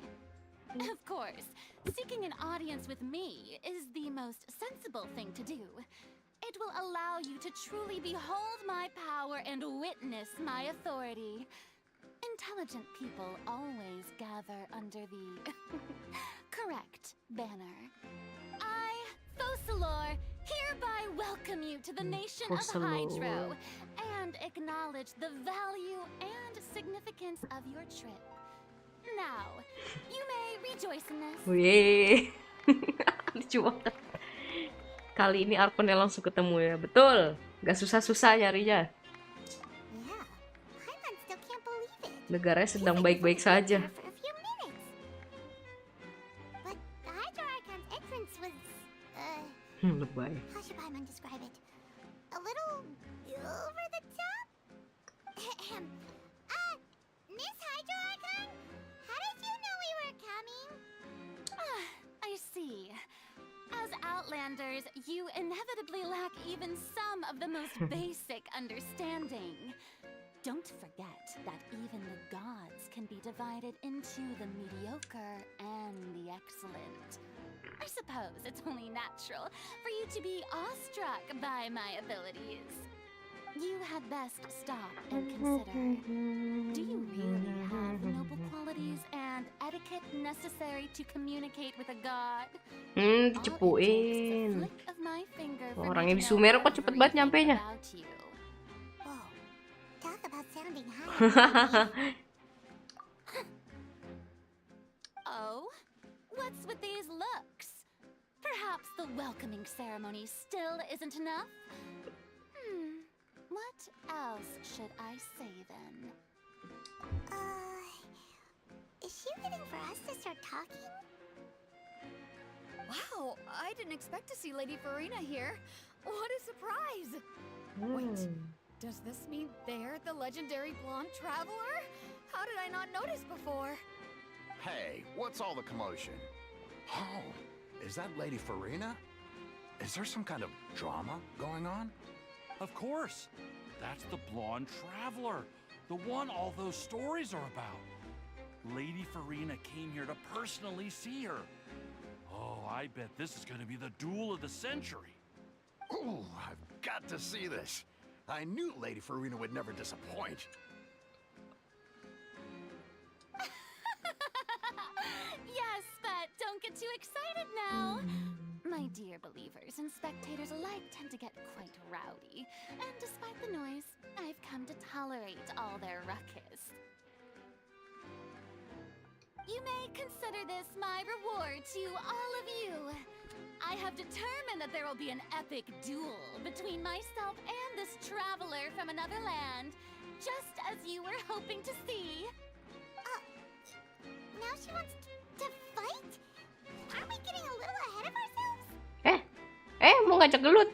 Of course, seeking an audience with me is the most sensible thing to do. It will allow you to truly behold my power and witness my authority. Intelligent people always gather under the correct banner. I, Focalor, hereby welcome you to the nation of Hydro and acknowledge the value and significance of your trip. Now, you may rejoice in this. Wih, lucu banget. Kali ini Arkonnya langsung ketemu ya, betul. Gak susah-susah nyarinya. Yeah, Paimon still can't believe it. Negaranya sedang baik-baik saja. For a few minutes. But the Hydro Archon's entrance was, Lebay. how should Paimon describe it? A little over the top? Miss Hydro Archon? How did you know we were coming? I see. As Outlanders, you inevitably lack even some of the most basic understanding. Don't forget that even the gods can be divided into the mediocre and the excellent. I suppose it's only natural for you to be awestruck by my abilities. You had best stop and consider. Do you really have the noble qualities and etiquette necessary to communicate with a god? Dicepuin. Orangnya di Sumer kok cepet banget nyampenya. Whoa, talk about sounding high. Oh, what's with these looks? Perhaps the welcoming ceremony still isn't enough? What else should I say then? Is she waiting for us to start talking? Wow, I didn't expect to see Lady Farina here. What a surprise! Wait, does this mean they're the legendary blonde traveler? How did I not notice before? Hey, what's all the commotion? Oh, is that Lady Farina? Is there some kind of drama going on? Of course. That's the blonde traveler. The one all those stories are about. Lady Farina came here to personally see her. Oh, I bet this is going to be the duel of the century. Ooh, I've got to see this. I knew Lady Farina would never disappoint. Yes, but don't get too excited now. My dear believers and spectators alike tend to get quite rowdy, and despite the noise, I've come to tolerate all their ruckus. You may consider this my reward to all of you. I have determined that there will be an epic duel between myself and this traveler from another land, just as you were hoping to see. Now she wants to fight? Aren't we getting a little ahead of ourselves? Mau ngajak gelut.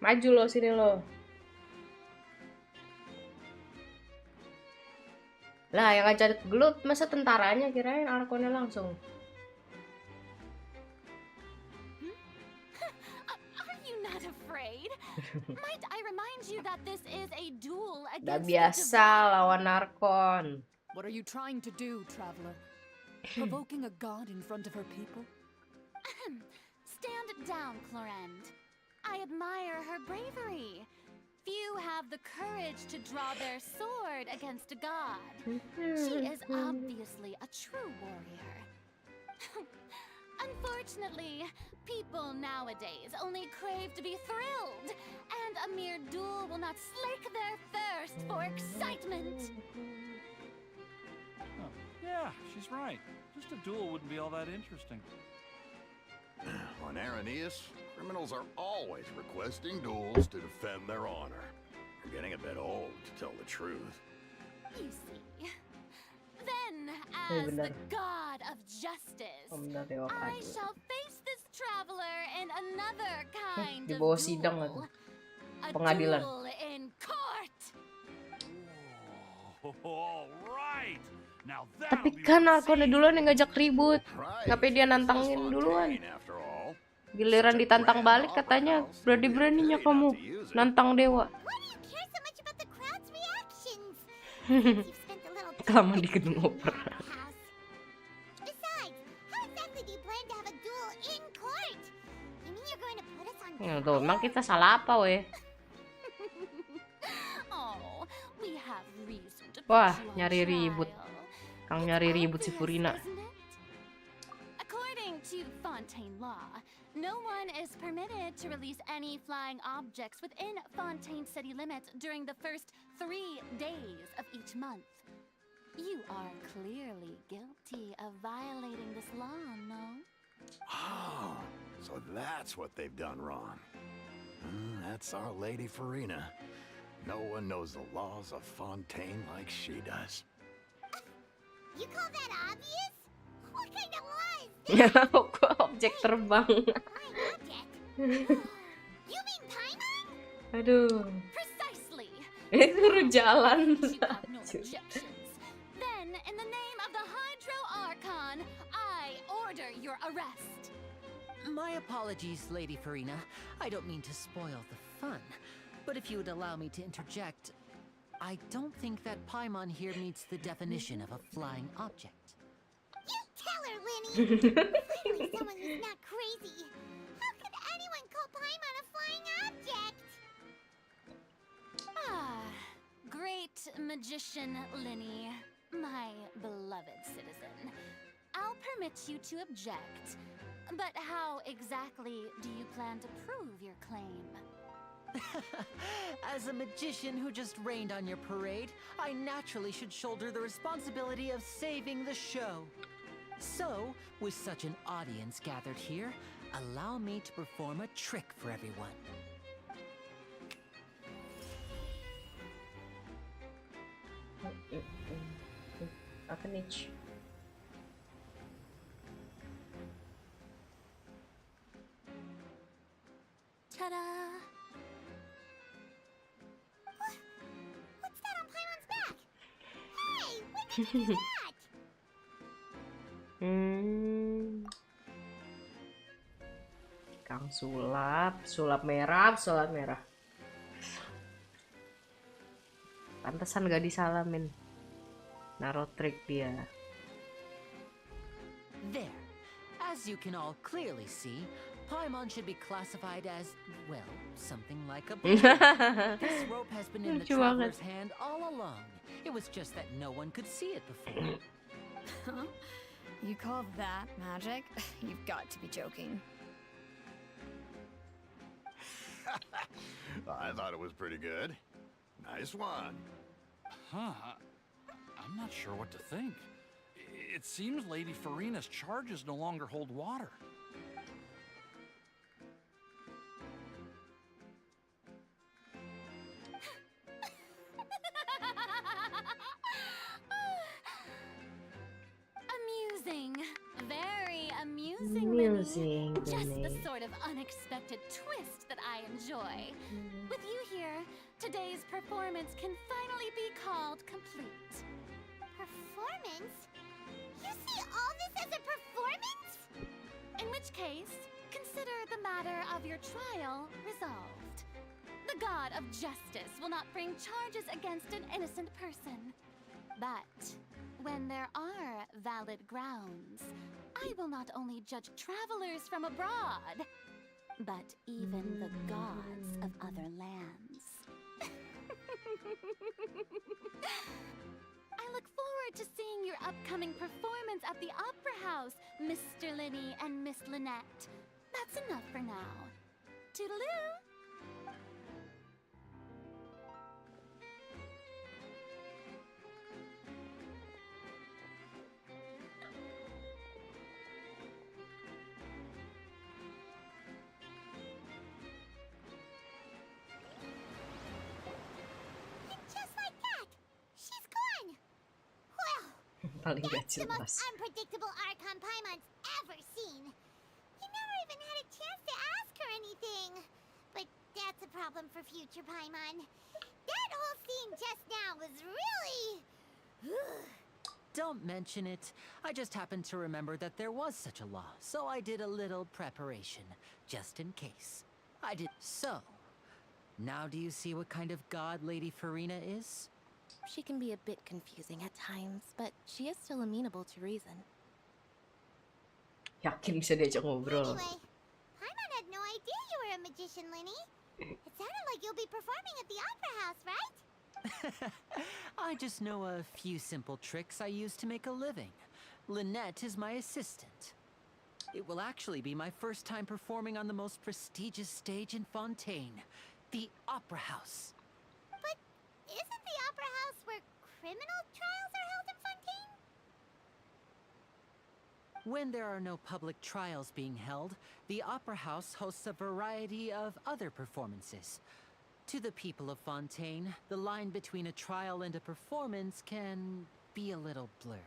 Maju lo, sini lo. Lah, yang ngajak gelut masa tentaranya, kirain Arkonnya langsung. Are you not afraid? Might I remind you that this is a duel Udah against biasa lawan Arkon. What are you trying to do, traveler? Provoking a god in front of her people? Stand down, Clorend. I admire her bravery. few have the courage to draw their sword against a god. She is obviously a true warrior. Unfortunately, people nowadays only crave to be thrilled, and a mere duel will not slake their thirst for excitement. Oh, yeah, she's right. Just a duel wouldn't be all that interesting. On Araneus, criminals are always requesting duels to defend their honor. You're getting a bit old, to tell the truth. You see. Then, as the god of justice, I shall face this traveler in another kind Di of bawah sidang duel. atau A pengadilan. duel in court. All right. Now Tapi kan aku duluan yang ngajak ribut. Right. Ngapain dia nantangin duluan? Giliran ditantang balik katanya berani-beraninya kamu nantang dewa. Kelamaan di gedung opera. Ya tuh, emang kita salah apa weh? Wah, nyari ribut. Kang nyari ribut si Furina. According to Fontaine law, no one is permitted to release any flying objects within Fontaine city limits during the first 3 days of each month. You are clearly guilty of violating this law, no? Oh, so that's what they've done wrong. That's our Lady Farina. No one knows the laws of Fontaine like she does. You call that obvious? What kind of laws? Objek terbang. You mean Paimon? Aduh. Precisely. Suruh jalan. Then, in the name of the Hydro Archon, I order your arrest. My apologies, Lady Farina. I don't mean to spoil the fun. But if you would allow me to interject, I don't think that Paimon here meets the definition of a flying object. You tell her, Linny! Finally someone who's not crazy. How could anyone call Paimon a flying object? Great magician Linny, my beloved citizen. I'll permit you to object, but how exactly do you plan to prove your claim? As a magician who just rained on your parade, I naturally should shoulder the responsibility of saving the show. So, with such an audience gathered here, allow me to perform a trick for everyone. Apa nih? Ta-da! What's that on Paimon's back? Hey, when did you do that? Kang sulap merah. Pantesan gak disalamin. Naruh trik dia. There. As you can all clearly see, Paimon should be classified as, well, something like a balloon. This rope has been in the traveler's hand all along. It was just that no one could see it before. Huh? You call that magic? You've got to be joking. I thought it was pretty good. Nice one. Huh. I'm not sure what to think. It seems Lady Farina's charges no longer hold water. Amusing. Very amusing, Linny. Just the sort of unexpected twist that I enjoy. With you here, today's performance can finally be called complete. Performance? You see all this as a performance? In which case, consider the matter of your trial resolved. The god of justice will not bring charges against an innocent person. But when there are valid grounds, I will not only judge travelers from abroad, but even the gods of other lands. I look forward to seeing your upcoming performance at the Opera House, Mr. Linny and Miss Lynette. That's enough for now. Toodaloo! And just like that, she's gone. Well, Paling gak that's the jelas. most unpredictable Archon Paimon's ever seen. You never even had a chance to ask her anything. But that's a problem for future Paimon. That whole scene just now was really... Don't mention it. I just happened to remember that there was such a law, so I did a little preparation, just in case. I did so. Now do you see what kind of god Lady Farina is? She can be a bit confusing at times, but she is still amenable to reason. Yakin bisa diajak ngobrol. Anyway, Paimon had no idea you were a magician, Linny. It sounded like you'll be performing at the Opera House, right? I just know a few simple tricks I use to make a living. Lynette is my assistant. It will actually be my first time performing on the most prestigious stage in Fontaine, the Opera House. But isn't the Opera House where criminal trials are held in Fontaine? When there are no public trials being held, the Opera House hosts a variety of other performances. To the people of Fontaine, the line between a trial and a performance can be a little blurred.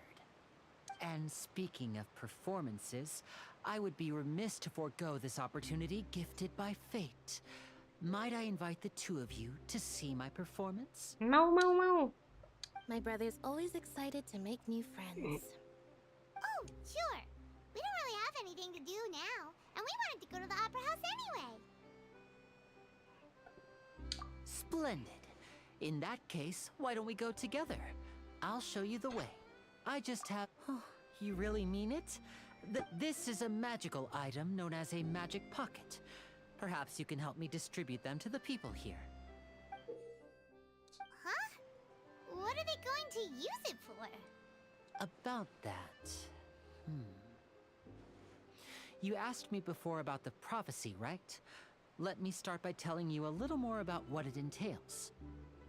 And speaking of performances, I would be remiss to forego this opportunity gifted by fate. Might I invite the two of you to see my performance? Mau. My brother's always excited to make new friends. Oh, sure. We don't really have anything to do now, and we wanted to go to the Opera House anyway. Splendid. In that case, why don't we go together? I'll show you the way. I just have... Oh, you really mean it? This is a magical item known as a magic pocket. Perhaps you can help me distribute them to the people here. Huh? What are they going to use it for? About that... You asked me before about the prophecy, right? Let me start by telling you a little more about what it entails.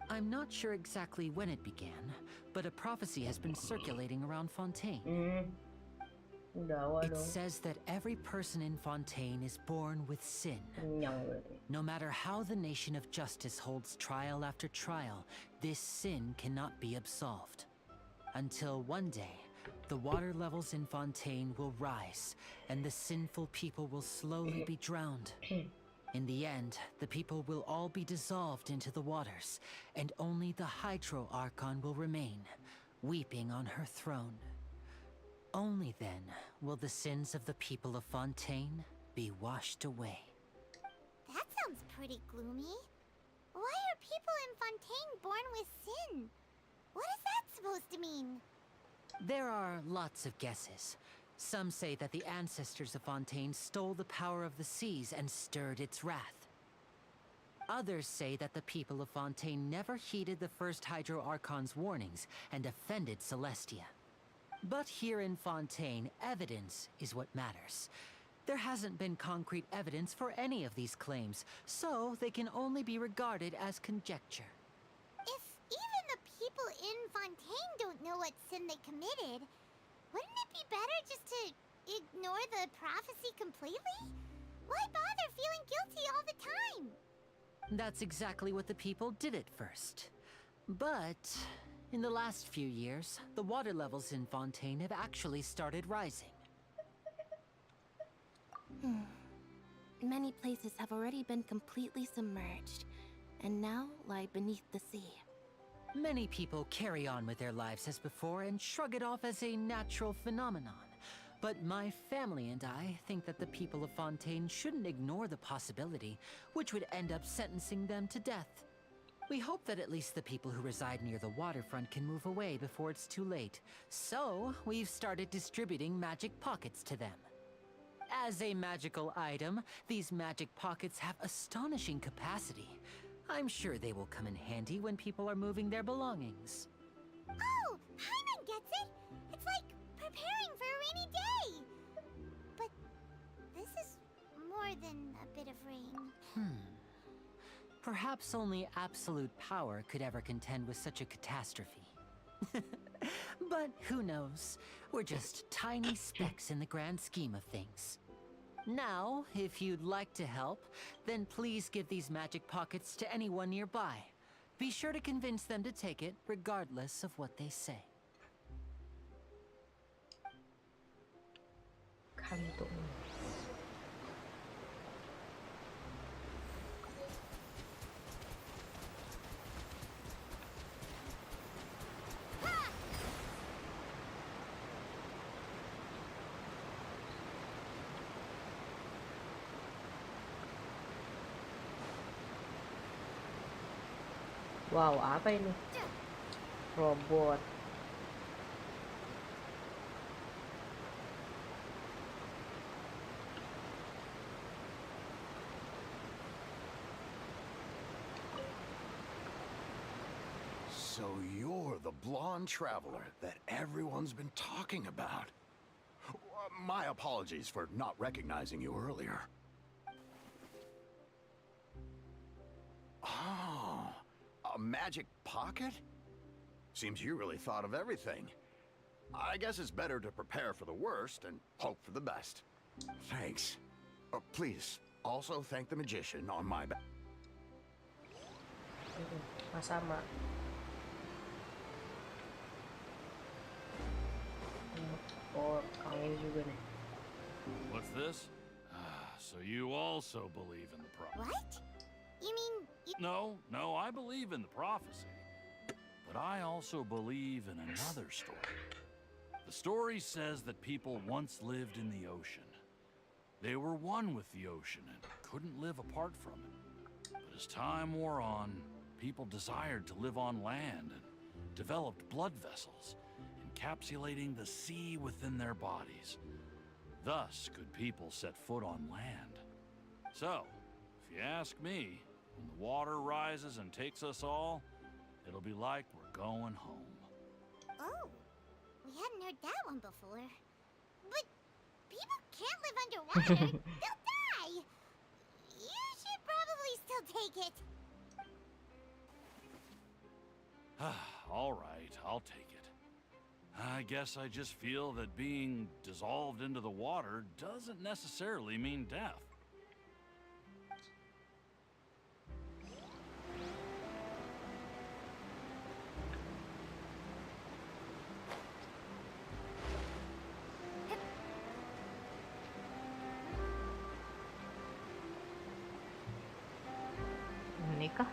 I'm not sure exactly when it began, but a prophecy has been circulating around Fontaine. It says that every person in Fontaine is born with sin. No matter how the nation of justice holds trial after trial, this sin cannot be absolved. Until one day, the water levels in Fontaine will rise, and the sinful people will slowly be drowned. In the end, the people will all be dissolved into the waters, and only the Hydro Archon will remain, weeping on her throne. Only then will the sins of the people of Fontaine be washed away. That sounds pretty gloomy. Why are people in Fontaine born with sin? What is that supposed to mean? There are lots of guesses. Some say that the ancestors of Fontaine stole the power of the seas and stirred its wrath. Others say that the people of Fontaine never heeded the first Hydro Archon's warnings and offended Celestia. But here in Fontaine, evidence is what matters. There hasn't been concrete evidence for any of these claims, so they can only be regarded as conjecture. If even the people in Fontaine don't know what sin they committed, wouldn't it be better just to ignore the prophecy completely? Why bother feeling guilty all the time? That's exactly what the people did at first. But in the last few years, the water levels in Fontaine have actually started rising. Many places have already been completely submerged, and now lie beneath the sea. Many people carry on with their lives as before and shrug it off as a natural phenomenon. But my family and I think that the people of Fontaine shouldn't ignore the possibility, which would end up sentencing them to death. We hope that at least the people who reside near the waterfront can move away before it's too late. So, we've started distributing magic pockets to them. As a magical item, these magic pockets have astonishing capacity. I'm sure they will come in handy when people are moving their belongings. Oh, Paimon gets it! It's like preparing for a rainy day! But this is more than a bit of rain. Perhaps only absolute power could ever contend with such a catastrophe. But who knows? We're just tiny specks in the grand scheme of things. Now, if you'd like to help, then please give these magic pockets to anyone nearby. Be sure to convince them to take it, regardless of what they say. Kantung. Wow, apa ini? Robot. So you're the blonde traveler that everyone's been talking about. My apologies for not recognizing you earlier. Oh, a magic pocket? Seems you really thought of everything. I guess it's better to prepare for the worst and hope for the best. Thanks. Please, also thank the magician on my back. Sama. Oh, kangen juga nih. What's this? So you also believe in the prophecy? What? You mean you... No, I believe in the prophecy. But I also believe in another story. The story says that people once lived in the ocean. They were one with the ocean and couldn't live apart from it. But as time wore on, people desired to live on land and developed blood vessels, encapsulating the sea within their bodies. Thus could people set foot on land. So, if you ask me, when the water rises and takes us all, it'll be like we're going home. Oh, we hadn't heard that one before. But people can't live underwater. They'll die. You should probably still take it. All right, I'll take it. I guess I just feel that being dissolved into the water doesn't necessarily mean death. Menikah?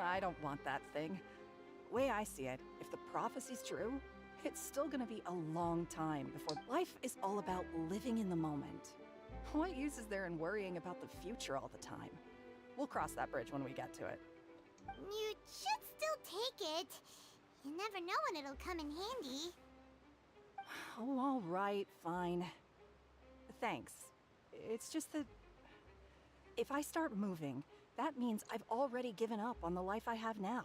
I don't want that thing. Way I see it, if the prophecy's true, it's still gonna be a long time before life is all about living in the moment. What use is there in worrying about the future all the time? We'll cross that bridge when we get to it. You should still take it. You never know when it'll come in handy. Oh, all right, fine. Thanks. It's just that if I start moving, that means I've already given up on the life I have now.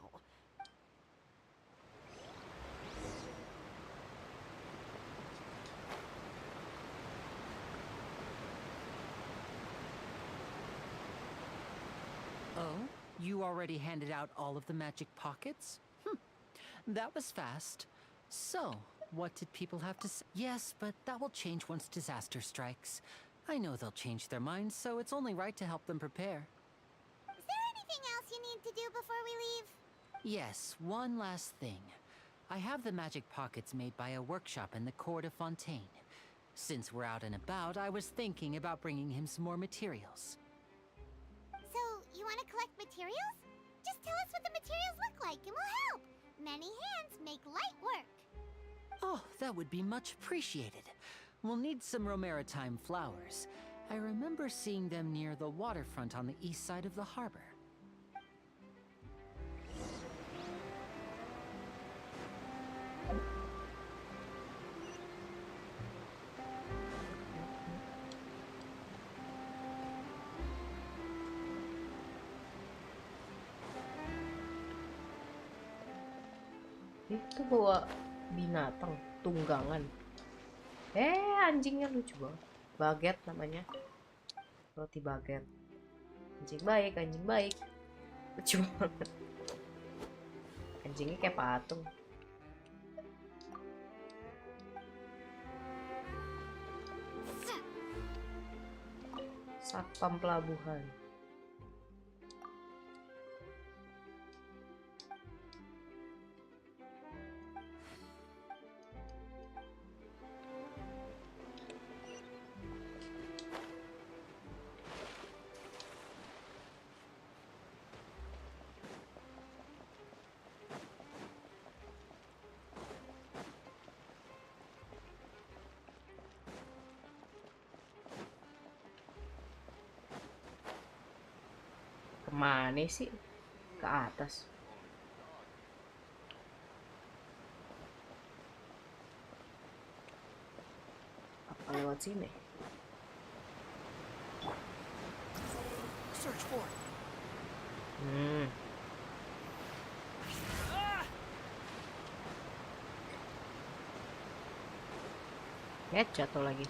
Oh? You already handed out all of the magic pockets? That was fast. So, what did people have to say? Yes, but that will change once disaster strikes. I know they'll change their minds, so it's only right to help them prepare. Is there anything else you need to do before we leave? Yes, one last thing. I have the magic pockets made by a workshop in the court of Fontaine. Since we're out and about, I was thinking about bringing him some more materials. So, you You want to collect materials? Just tell us what the materials look like and we'll help. Many hands make light work. Oh, that would be much appreciated. We'll need some romaritime flowers. I remember seeing them near the waterfront on the east side of the harbor. Itu bawa binatang tunggangan. Anjingnya lucu banget. Baget namanya. Roti baget. Anjing baik, anjing baik. Lucu banget. Anjingnya kayak patung. Satpam pelabuhan. Kemana sih? Ke atas. Apa lewat sini? Search for it. Jatuh lagi.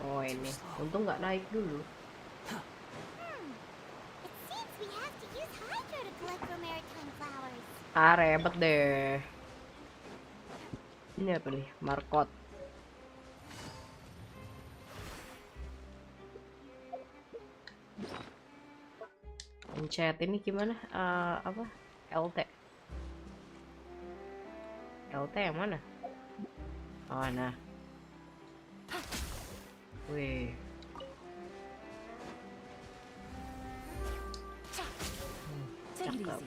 Oh ini, untung nggak naik dulu. Ribet deh. Ini apa nih? Markot. Pencet ini gimana? Apa? LT. LT yang mana? Oh, nah. Wih. Cakep.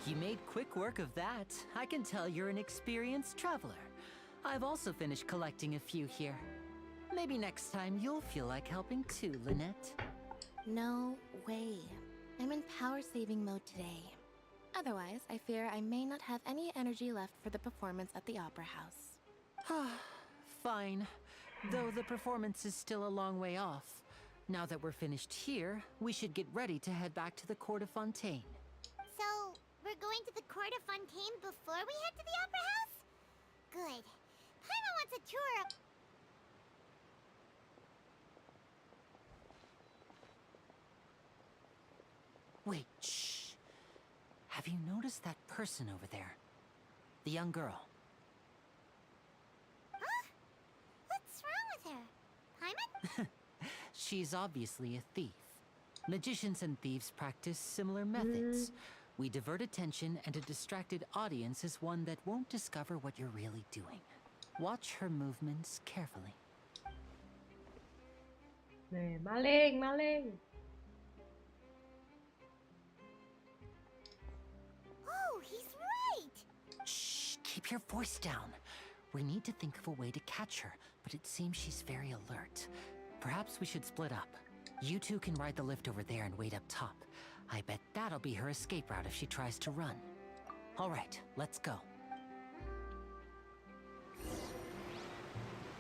You made quick work of that. I can tell you're an experienced traveler. I've also finished collecting a few here. Maybe next time you'll feel like helping too, Lynette. No way. I'm in power-saving mode today. Otherwise, I fear I may not have any energy left for the performance at the Opera House. Fine. Though the performance is still a long way off. Now that we're finished here, we should get ready to head back to the Court of Fontaine. So, we're going to the Court of Fontaine before we head to the Opera House? Good. Paimon wants a tour of... Wait, shh. Have you noticed that person over there? The young girl. Huh? What's wrong with her? Paimon? She's obviously a thief. Magicians and thieves practice similar methods. We divert attention, and a distracted audience is one that won't discover what you're really doing. Watch her movements carefully. Maling, maling. Oh, he's right! Shh, keep your voice down. We need to think of a way to catch her, but it seems she's very alert. Perhaps we should split up. You two can ride the lift over there and wait up top. I bet that'll be her escape route if she tries to run. All right, let's go.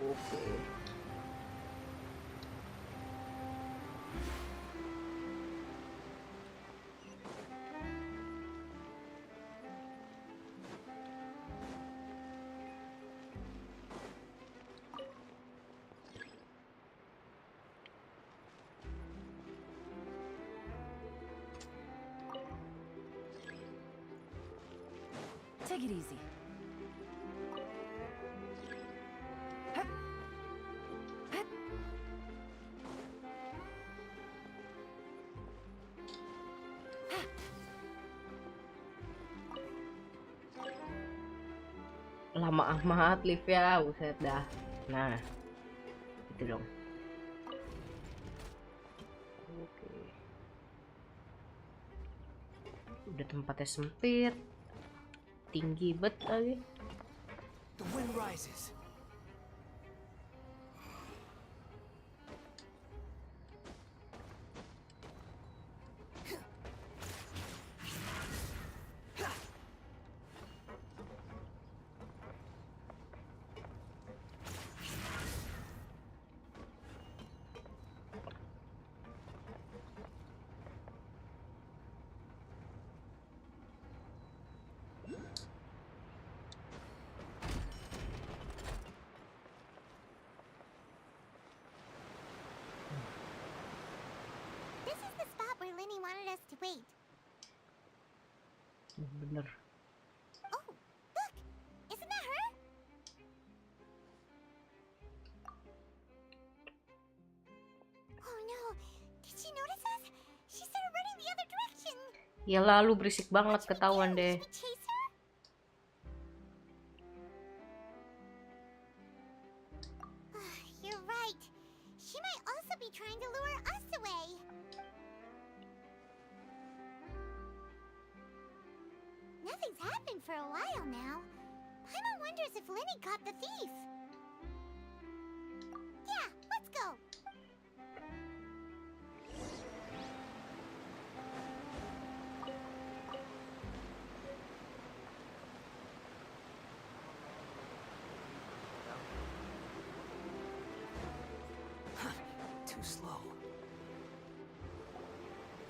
Okay. Take it easy. Lama amat lift-nya, buset dah. Nah, gitu dong. Oke. Udah tempatnya sempit, tinggi bet lagi. The wind rises. This is the spot where Linny wanted us to wait. Bener. Oh, look! Isn't that her? Oh no! Did she notice us? She started running the other direction. Ya lalu berisik banget, ketahuan deh. Chase her? You're right. She might also be trying to lure us away. Nothing's happened for a while now. Paimon wonders if Linny caught the thief. Yeah, let's go. Too slow.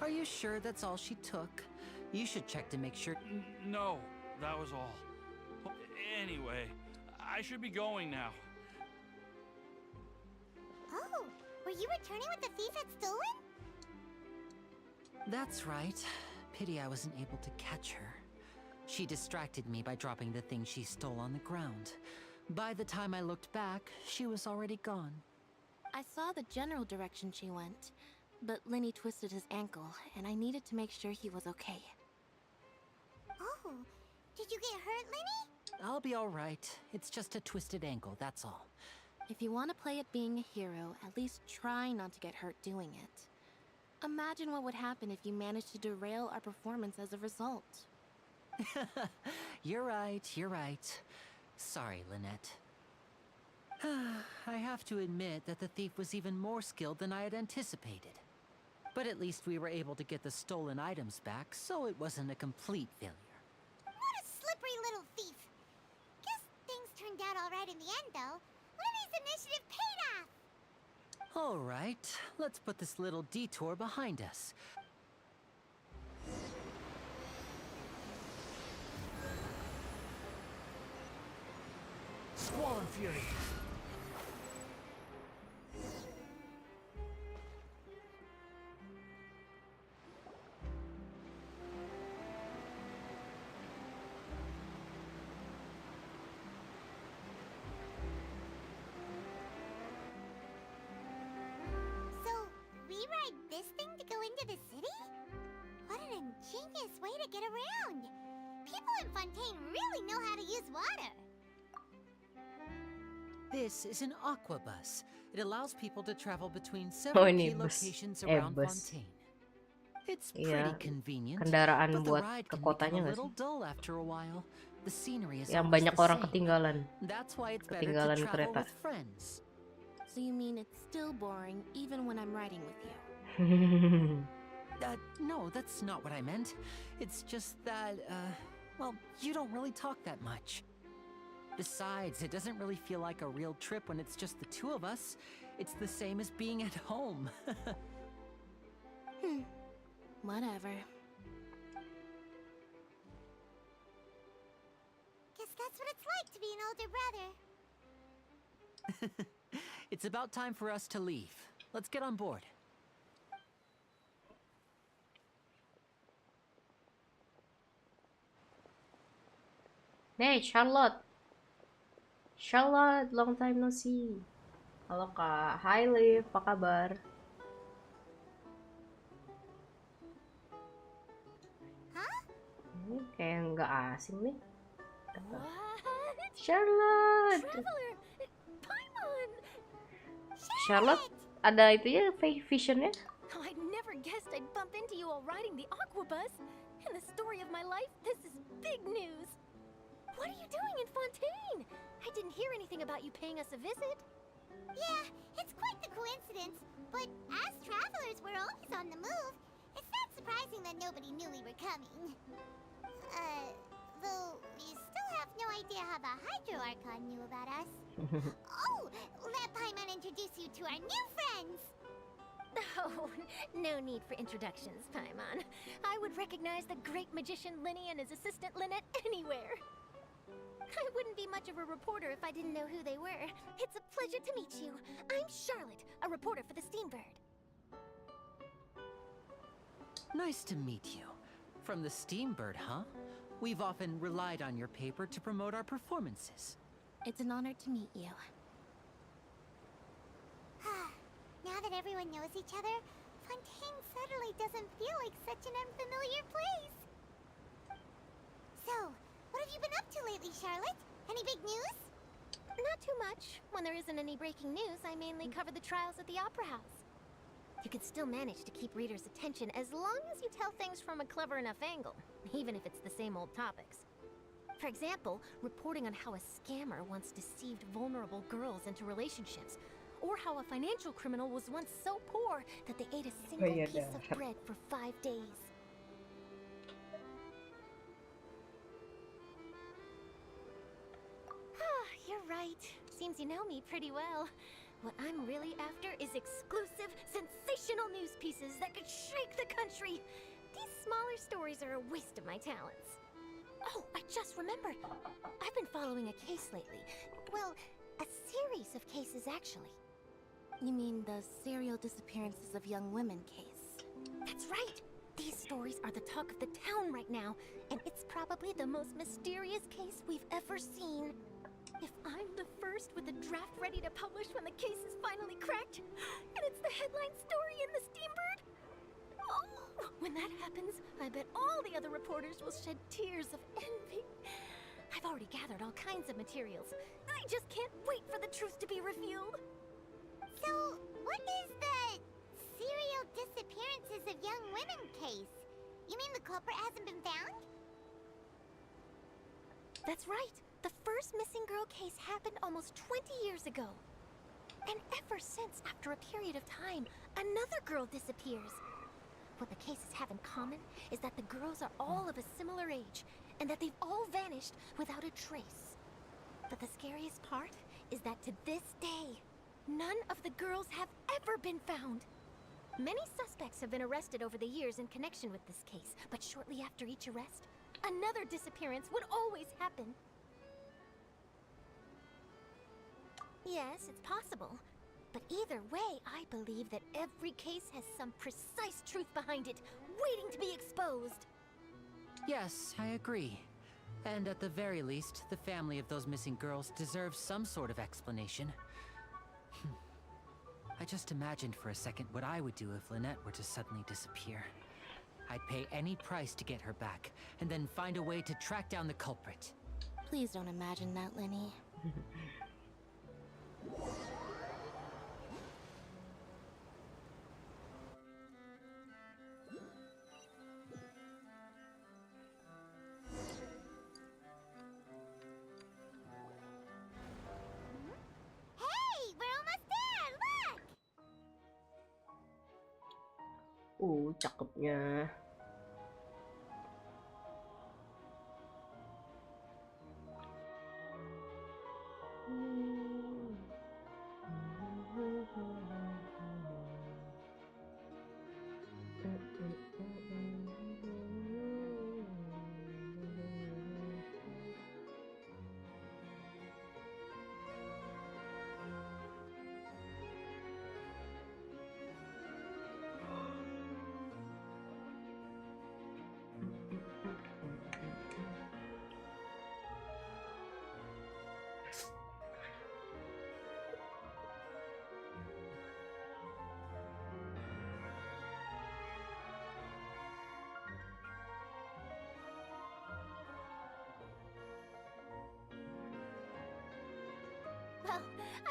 Are you sure that's all she took? You should check to make sure. No, that was all. Anyway, I should be going now. Oh, were you returning what the thief had stolen? That's right. Pity I wasn't able to catch her. She distracted me by dropping the thing she stole on the ground. By the time I looked back, she was already gone. I saw the general direction she went, but Linny twisted his ankle, and I needed to make sure he was okay. Oh, did you get hurt, Linny? I'll be all right. It's just a twisted ankle, that's all. If you want to play at being a hero, at least try not to get hurt doing it. Imagine what would happen if you managed to derail our performance as a result. You're right, you're right. Sorry, Lynette. I have to admit that the thief was even more skilled than I had anticipated. But at least we were able to get the stolen items back, so it wasn't a complete failure. What a slippery little thief. Guess things turned out all right in the end, though. Linny's initiative paid off. All right, let's put this little detour behind us. Squall and Fury. So, we ride this thing to go into the city? What an ingenious way to get around. People in Fontaine really know how to use water. This is an aqua bus. It allows people to travel between several ini key bus. locations around Bus. Fontaine. It's Iya, pretty convenient, kendaraan but the buat ride ke can become kotanya a nggak little sih? dull after a while. The scenery is Yang always banyak the orang same. ketinggalan. That's why it's better to Ketinggalan travel kereta. with friends. So you mean it's still boring even when I'm riding with you? No, that's not what I meant. It's just that, well, you don't really talk that much. Besides, it doesn't really feel like a real trip when it's just the two of us. It's the same as being at home. Whatever. Guess that's what it's like to be an older brother. It's about time for us to leave. Let's get on board. Hey, Charlotte. Charlotte, long time no see. Halo Kak. Hai Liv, apa kabar? Huh? Ini kayak nggak asing nih. What? Charlotte. Traveler! Paimon! Charlotte, ada itu ya visionnya? Oh, I never guessed I'd bump into you all riding the Aquabus. In the story of my life, this is big news. What are you doing in Fontaine? I didn't hear anything about you paying us a visit. Yeah, it's quite the coincidence, but as travelers, we're always on the move. It's not surprising that nobody knew we were coming. Though we still have no idea how the Hydro Archon knew about us. Oh, let Paimon introduce you to our new friends! Oh, no need for introductions, Paimon. I would recognize the great magician Linny and his assistant Lynette anywhere. I wouldn't be much of a reporter if I didn't know who they were. It's a pleasure to meet you. I'm Charlotte, a reporter for the Steambird. Nice to meet you. From the Steambird, huh? We've often relied on your paper to promote our performances. It's an honor to meet you. Now that everyone knows each other, Fontaine suddenly doesn't feel like such an unfamiliar place. So, what have you been up to lately, Charlotte? Any big news? Not too much. When there isn't any breaking news, I mainly cover the trials at the Opera House. You can still manage to keep readers' attention as long as you tell things from a clever enough angle, even if it's the same old topics. For example, reporting on how a scammer once deceived vulnerable girls into relationships, or how a financial criminal was once so poor that they ate a single piece of bread for 5 days. You're right. Seems you know me pretty well. What I'm really after is exclusive, sensational news pieces that could shake the country. These smaller stories are a waste of my talents. Oh, I just remembered. I've been following a case lately. Well, a series of cases, actually. You mean the serial disappearances of young women case? That's right! These stories are the talk of the town right now, and it's probably the most mysterious case we've ever seen. If I'm the first with a draft ready to publish when the case is finally cracked, and it's the headline story in the Steambird, oh, when that happens, I bet all the other reporters will shed tears of envy. I've already gathered all kinds of materials. I just can't wait for the truth to be revealed. So, what is the serial disappearances of young women case? You mean the culprit hasn't been found? That's right. The first missing girl case happened almost 20 years ago. And ever since, after a period of time, another girl disappears. What the cases have in common is that the girls are all of a similar age, and that they've all vanished without a trace. But the scariest part is that to this day, none of the girls have ever been found. Many suspects have been arrested over the years in connection with this case, but shortly after each arrest, another disappearance would always happen. Yes, it's possible. But either way, I believe that every case has some precise truth behind it, waiting to be exposed. Yes, I agree. And at the very least, the family of those missing girls deserves some sort of explanation. I just imagined for a second what I would do if Lynette were to suddenly disappear. I'd pay any price to get her back, and then find a way to track down the culprit. Please don't imagine that, Linny. Hey, we're almost there! Look! Cakepnya.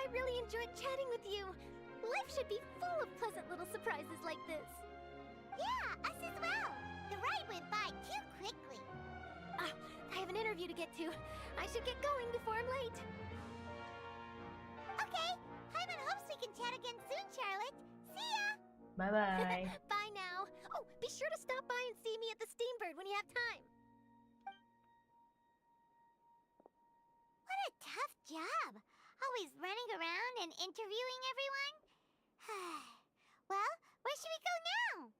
I really enjoyed chatting with you. Life should be full of pleasant little surprises like this. Yeah, us as well. The ride went by too quickly. I have an interview to get to. I should get going before I'm late. Okay, Paimon hopes we can chat again soon, Charlotte. See ya! Bye-bye. Bye now. Oh, be sure to stop by and see me at the Steambird when you have time. What a tough job. Always running around and interviewing everyone. Well, where should we go now?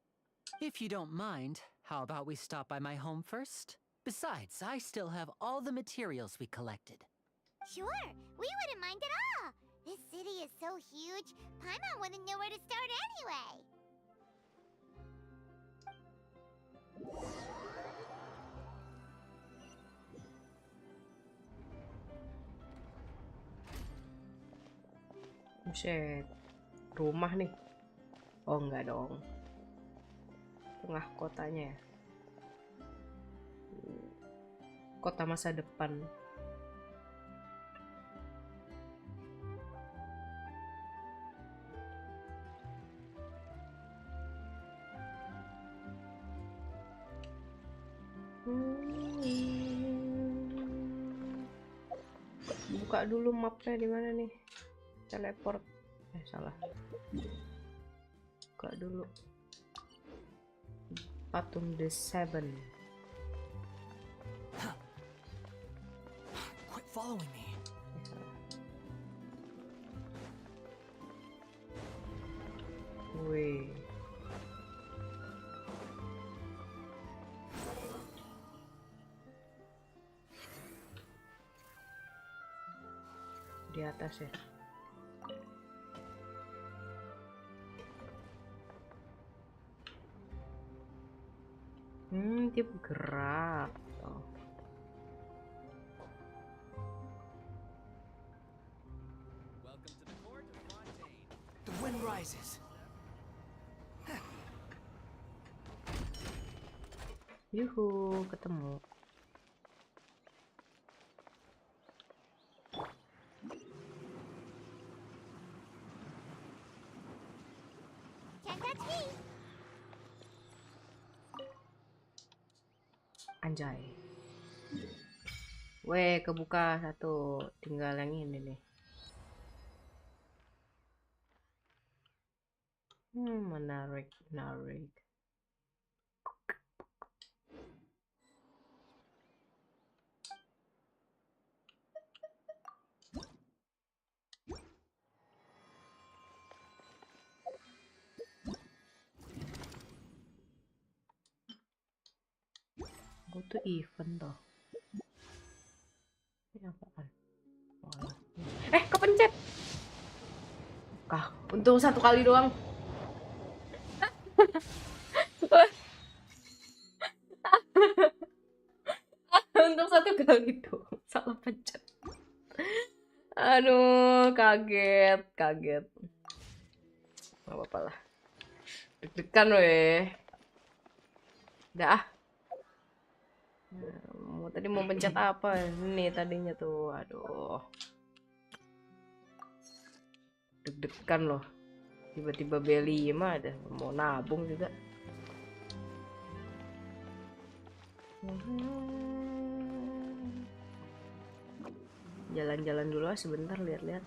If you don't mind, how about we stop by my home first? Besides, I still have all the materials we collected. Sure, we wouldn't mind at all. This city is so huge, Paimon wouldn't know where to start anyway. Buset. Rumah nih. Oh, enggak dong. Tengah kotanya ya. Kota masa depan. Buka dulu mapnya di mana nih? Teleport. Salah. Buka dulu. Patung The Seven. Quit following me. Wih. Di atas ya. Dia bergerak. Oh. The wind rises. Yuhu, ketemu. Can't touch me. Anjay. Weh, kebuka satu. Tinggal yang ini nih. Menarik, menarik. Butuh event toh. Ini apaan? Kepencet. Untung satu kali doang. Untung satu kali doang. Salah pencet. Aduh, kaget. Gak apa-apa lah. Deg-degan weh. Udah ah. Tadi mau pencet apa? Ini tadinya tuh. Aduh. Deg-degan loh. Tiba-tiba beli mah ada. Mau nabung juga. Jalan-jalan dulu ah sebentar, lihat-lihat.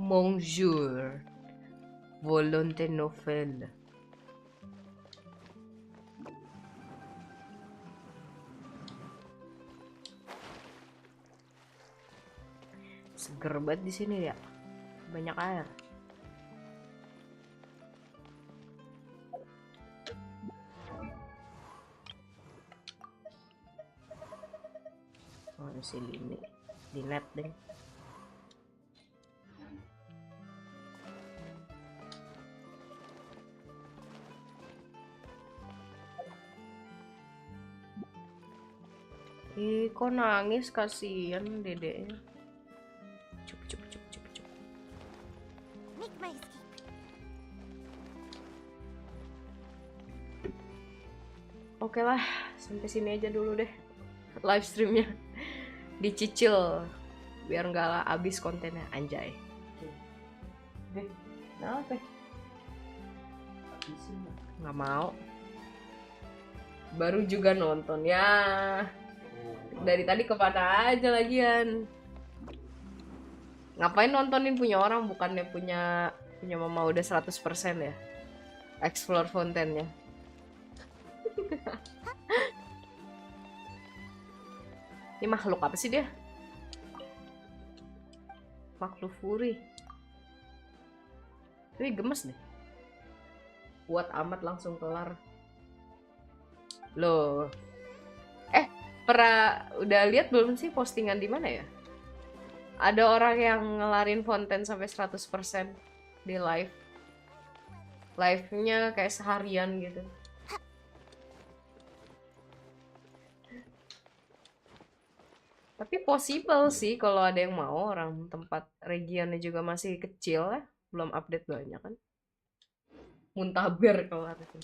Bonjour. Volonté nouvelle. Seger banget di sini ya. Banyak air. Oh, si Lini. Di net deh. kok nangis, kasihan dedeknya. Cup. Make my escape. Oke lah, sampai sini aja dulu deh live streamnya. Dicicil biar nggak habis kontennya, anjay. Kenapa? Nggak mau. Baru juga nonton ya. Dari tadi kemana aja lagian. Ngapain nontonin punya orang, bukannya punya mama udah 100% ya. Explore fountainnya. Ini makhluk apa sih dia? Makhluk furi. Tapi gemes deh. Kuat amat, langsung kelar. Loh. Udah lihat belum sih postingan di mana ya? Ada orang yang ngelarin fonten sampai 100% di live. Live-nya kayak seharian gitu. Tapi possible sih kalau ada yang mau. Orang tempat regionnya juga masih kecil ya. Belum update banyak kan. Muntaber kelar itu.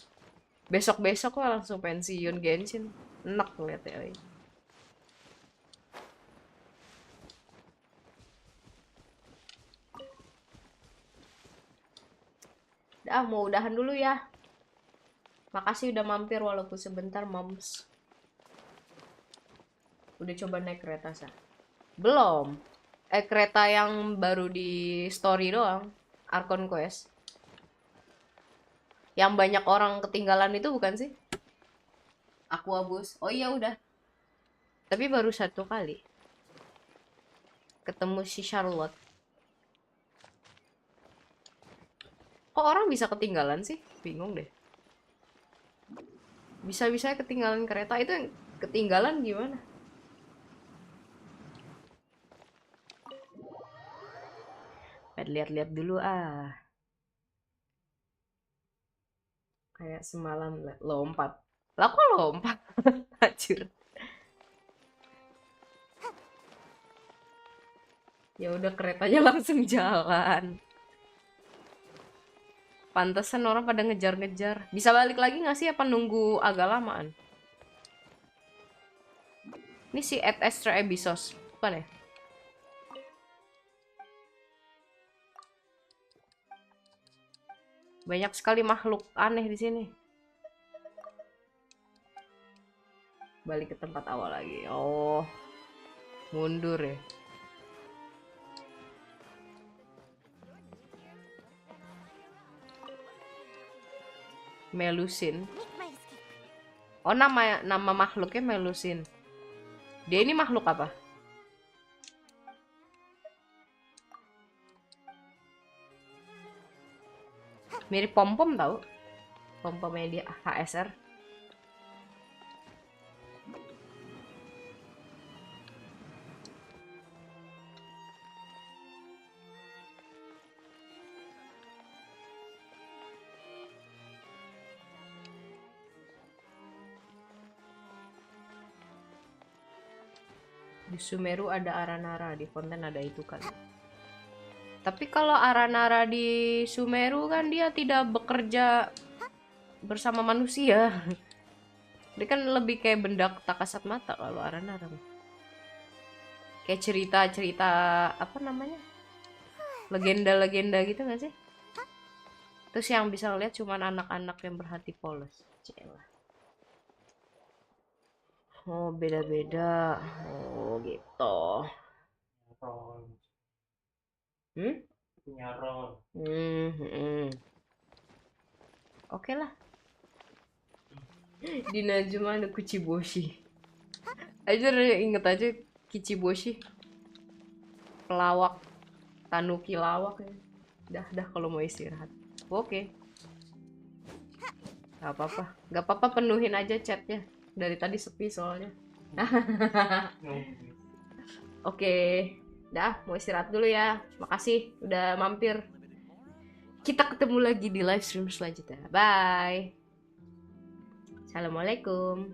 Besok-besok lah langsung pensiun Genshin. Enak ngeliat ya. Mau udahan dulu ya. Makasih udah mampir walaupun sebentar, moms. Udah coba naik kereta, Sa? Belum. Kereta yang baru di story doang. Archon Quest. Yang banyak orang ketinggalan itu bukan sih? Aquabus. Oh iya udah. Tapi baru 1 kali. Ketemu si Charlotte. Kok orang bisa ketinggalan sih? Bingung deh. Bisa-bisa ketinggalan kereta. Itu yang ketinggalan gimana? Lihat-lihat dulu ah. Kayak semalam lompat. Lah kok lompat? Hancur. Ya udah keretanya langsung jalan. Pantesan orang pada ngejar-ngejar. Bisa balik lagi nggak sih? Apa nunggu agak lamaan? Ini si Ad Astra Abyssos. Bukan ya? Banyak sekali makhluk aneh di sini. Balik ke tempat awal lagi. Oh. Mundur ya. Melusin. Oh, nama makhluknya Melusin. Dia ini makhluk apa? Mirip pom-pom tau? Pom-pomnya dia HSR. Di Sumeru ada Aranara, di Fonten ada itu kan. Tapi kalau Aranara di Sumeru kan dia tidak bekerja bersama manusia. Dia kan lebih kayak benda tak kasat mata kalau Aranara. Kayak cerita-cerita apa namanya? Legenda-legenda gitu gak sih? Terus yang bisa lihat cuman anak-anak yang berhati polos. Celah. Oh, beda-beda. Oh, gitu. Nyaron. Oke lah. Di Najma ada Kuchiboshi. Aja inget aja Kichiboshi. Pelawak. Tanuki lawak ya. Dah kalau mau istirahat. Oke. Gak apa-apa penuhin aja chatnya. Dari tadi sepi soalnya. Oke. Dah, mau istirahat dulu ya. Makasih udah mampir. Kita ketemu lagi di live stream selanjutnya. Bye. Assalamualaikum.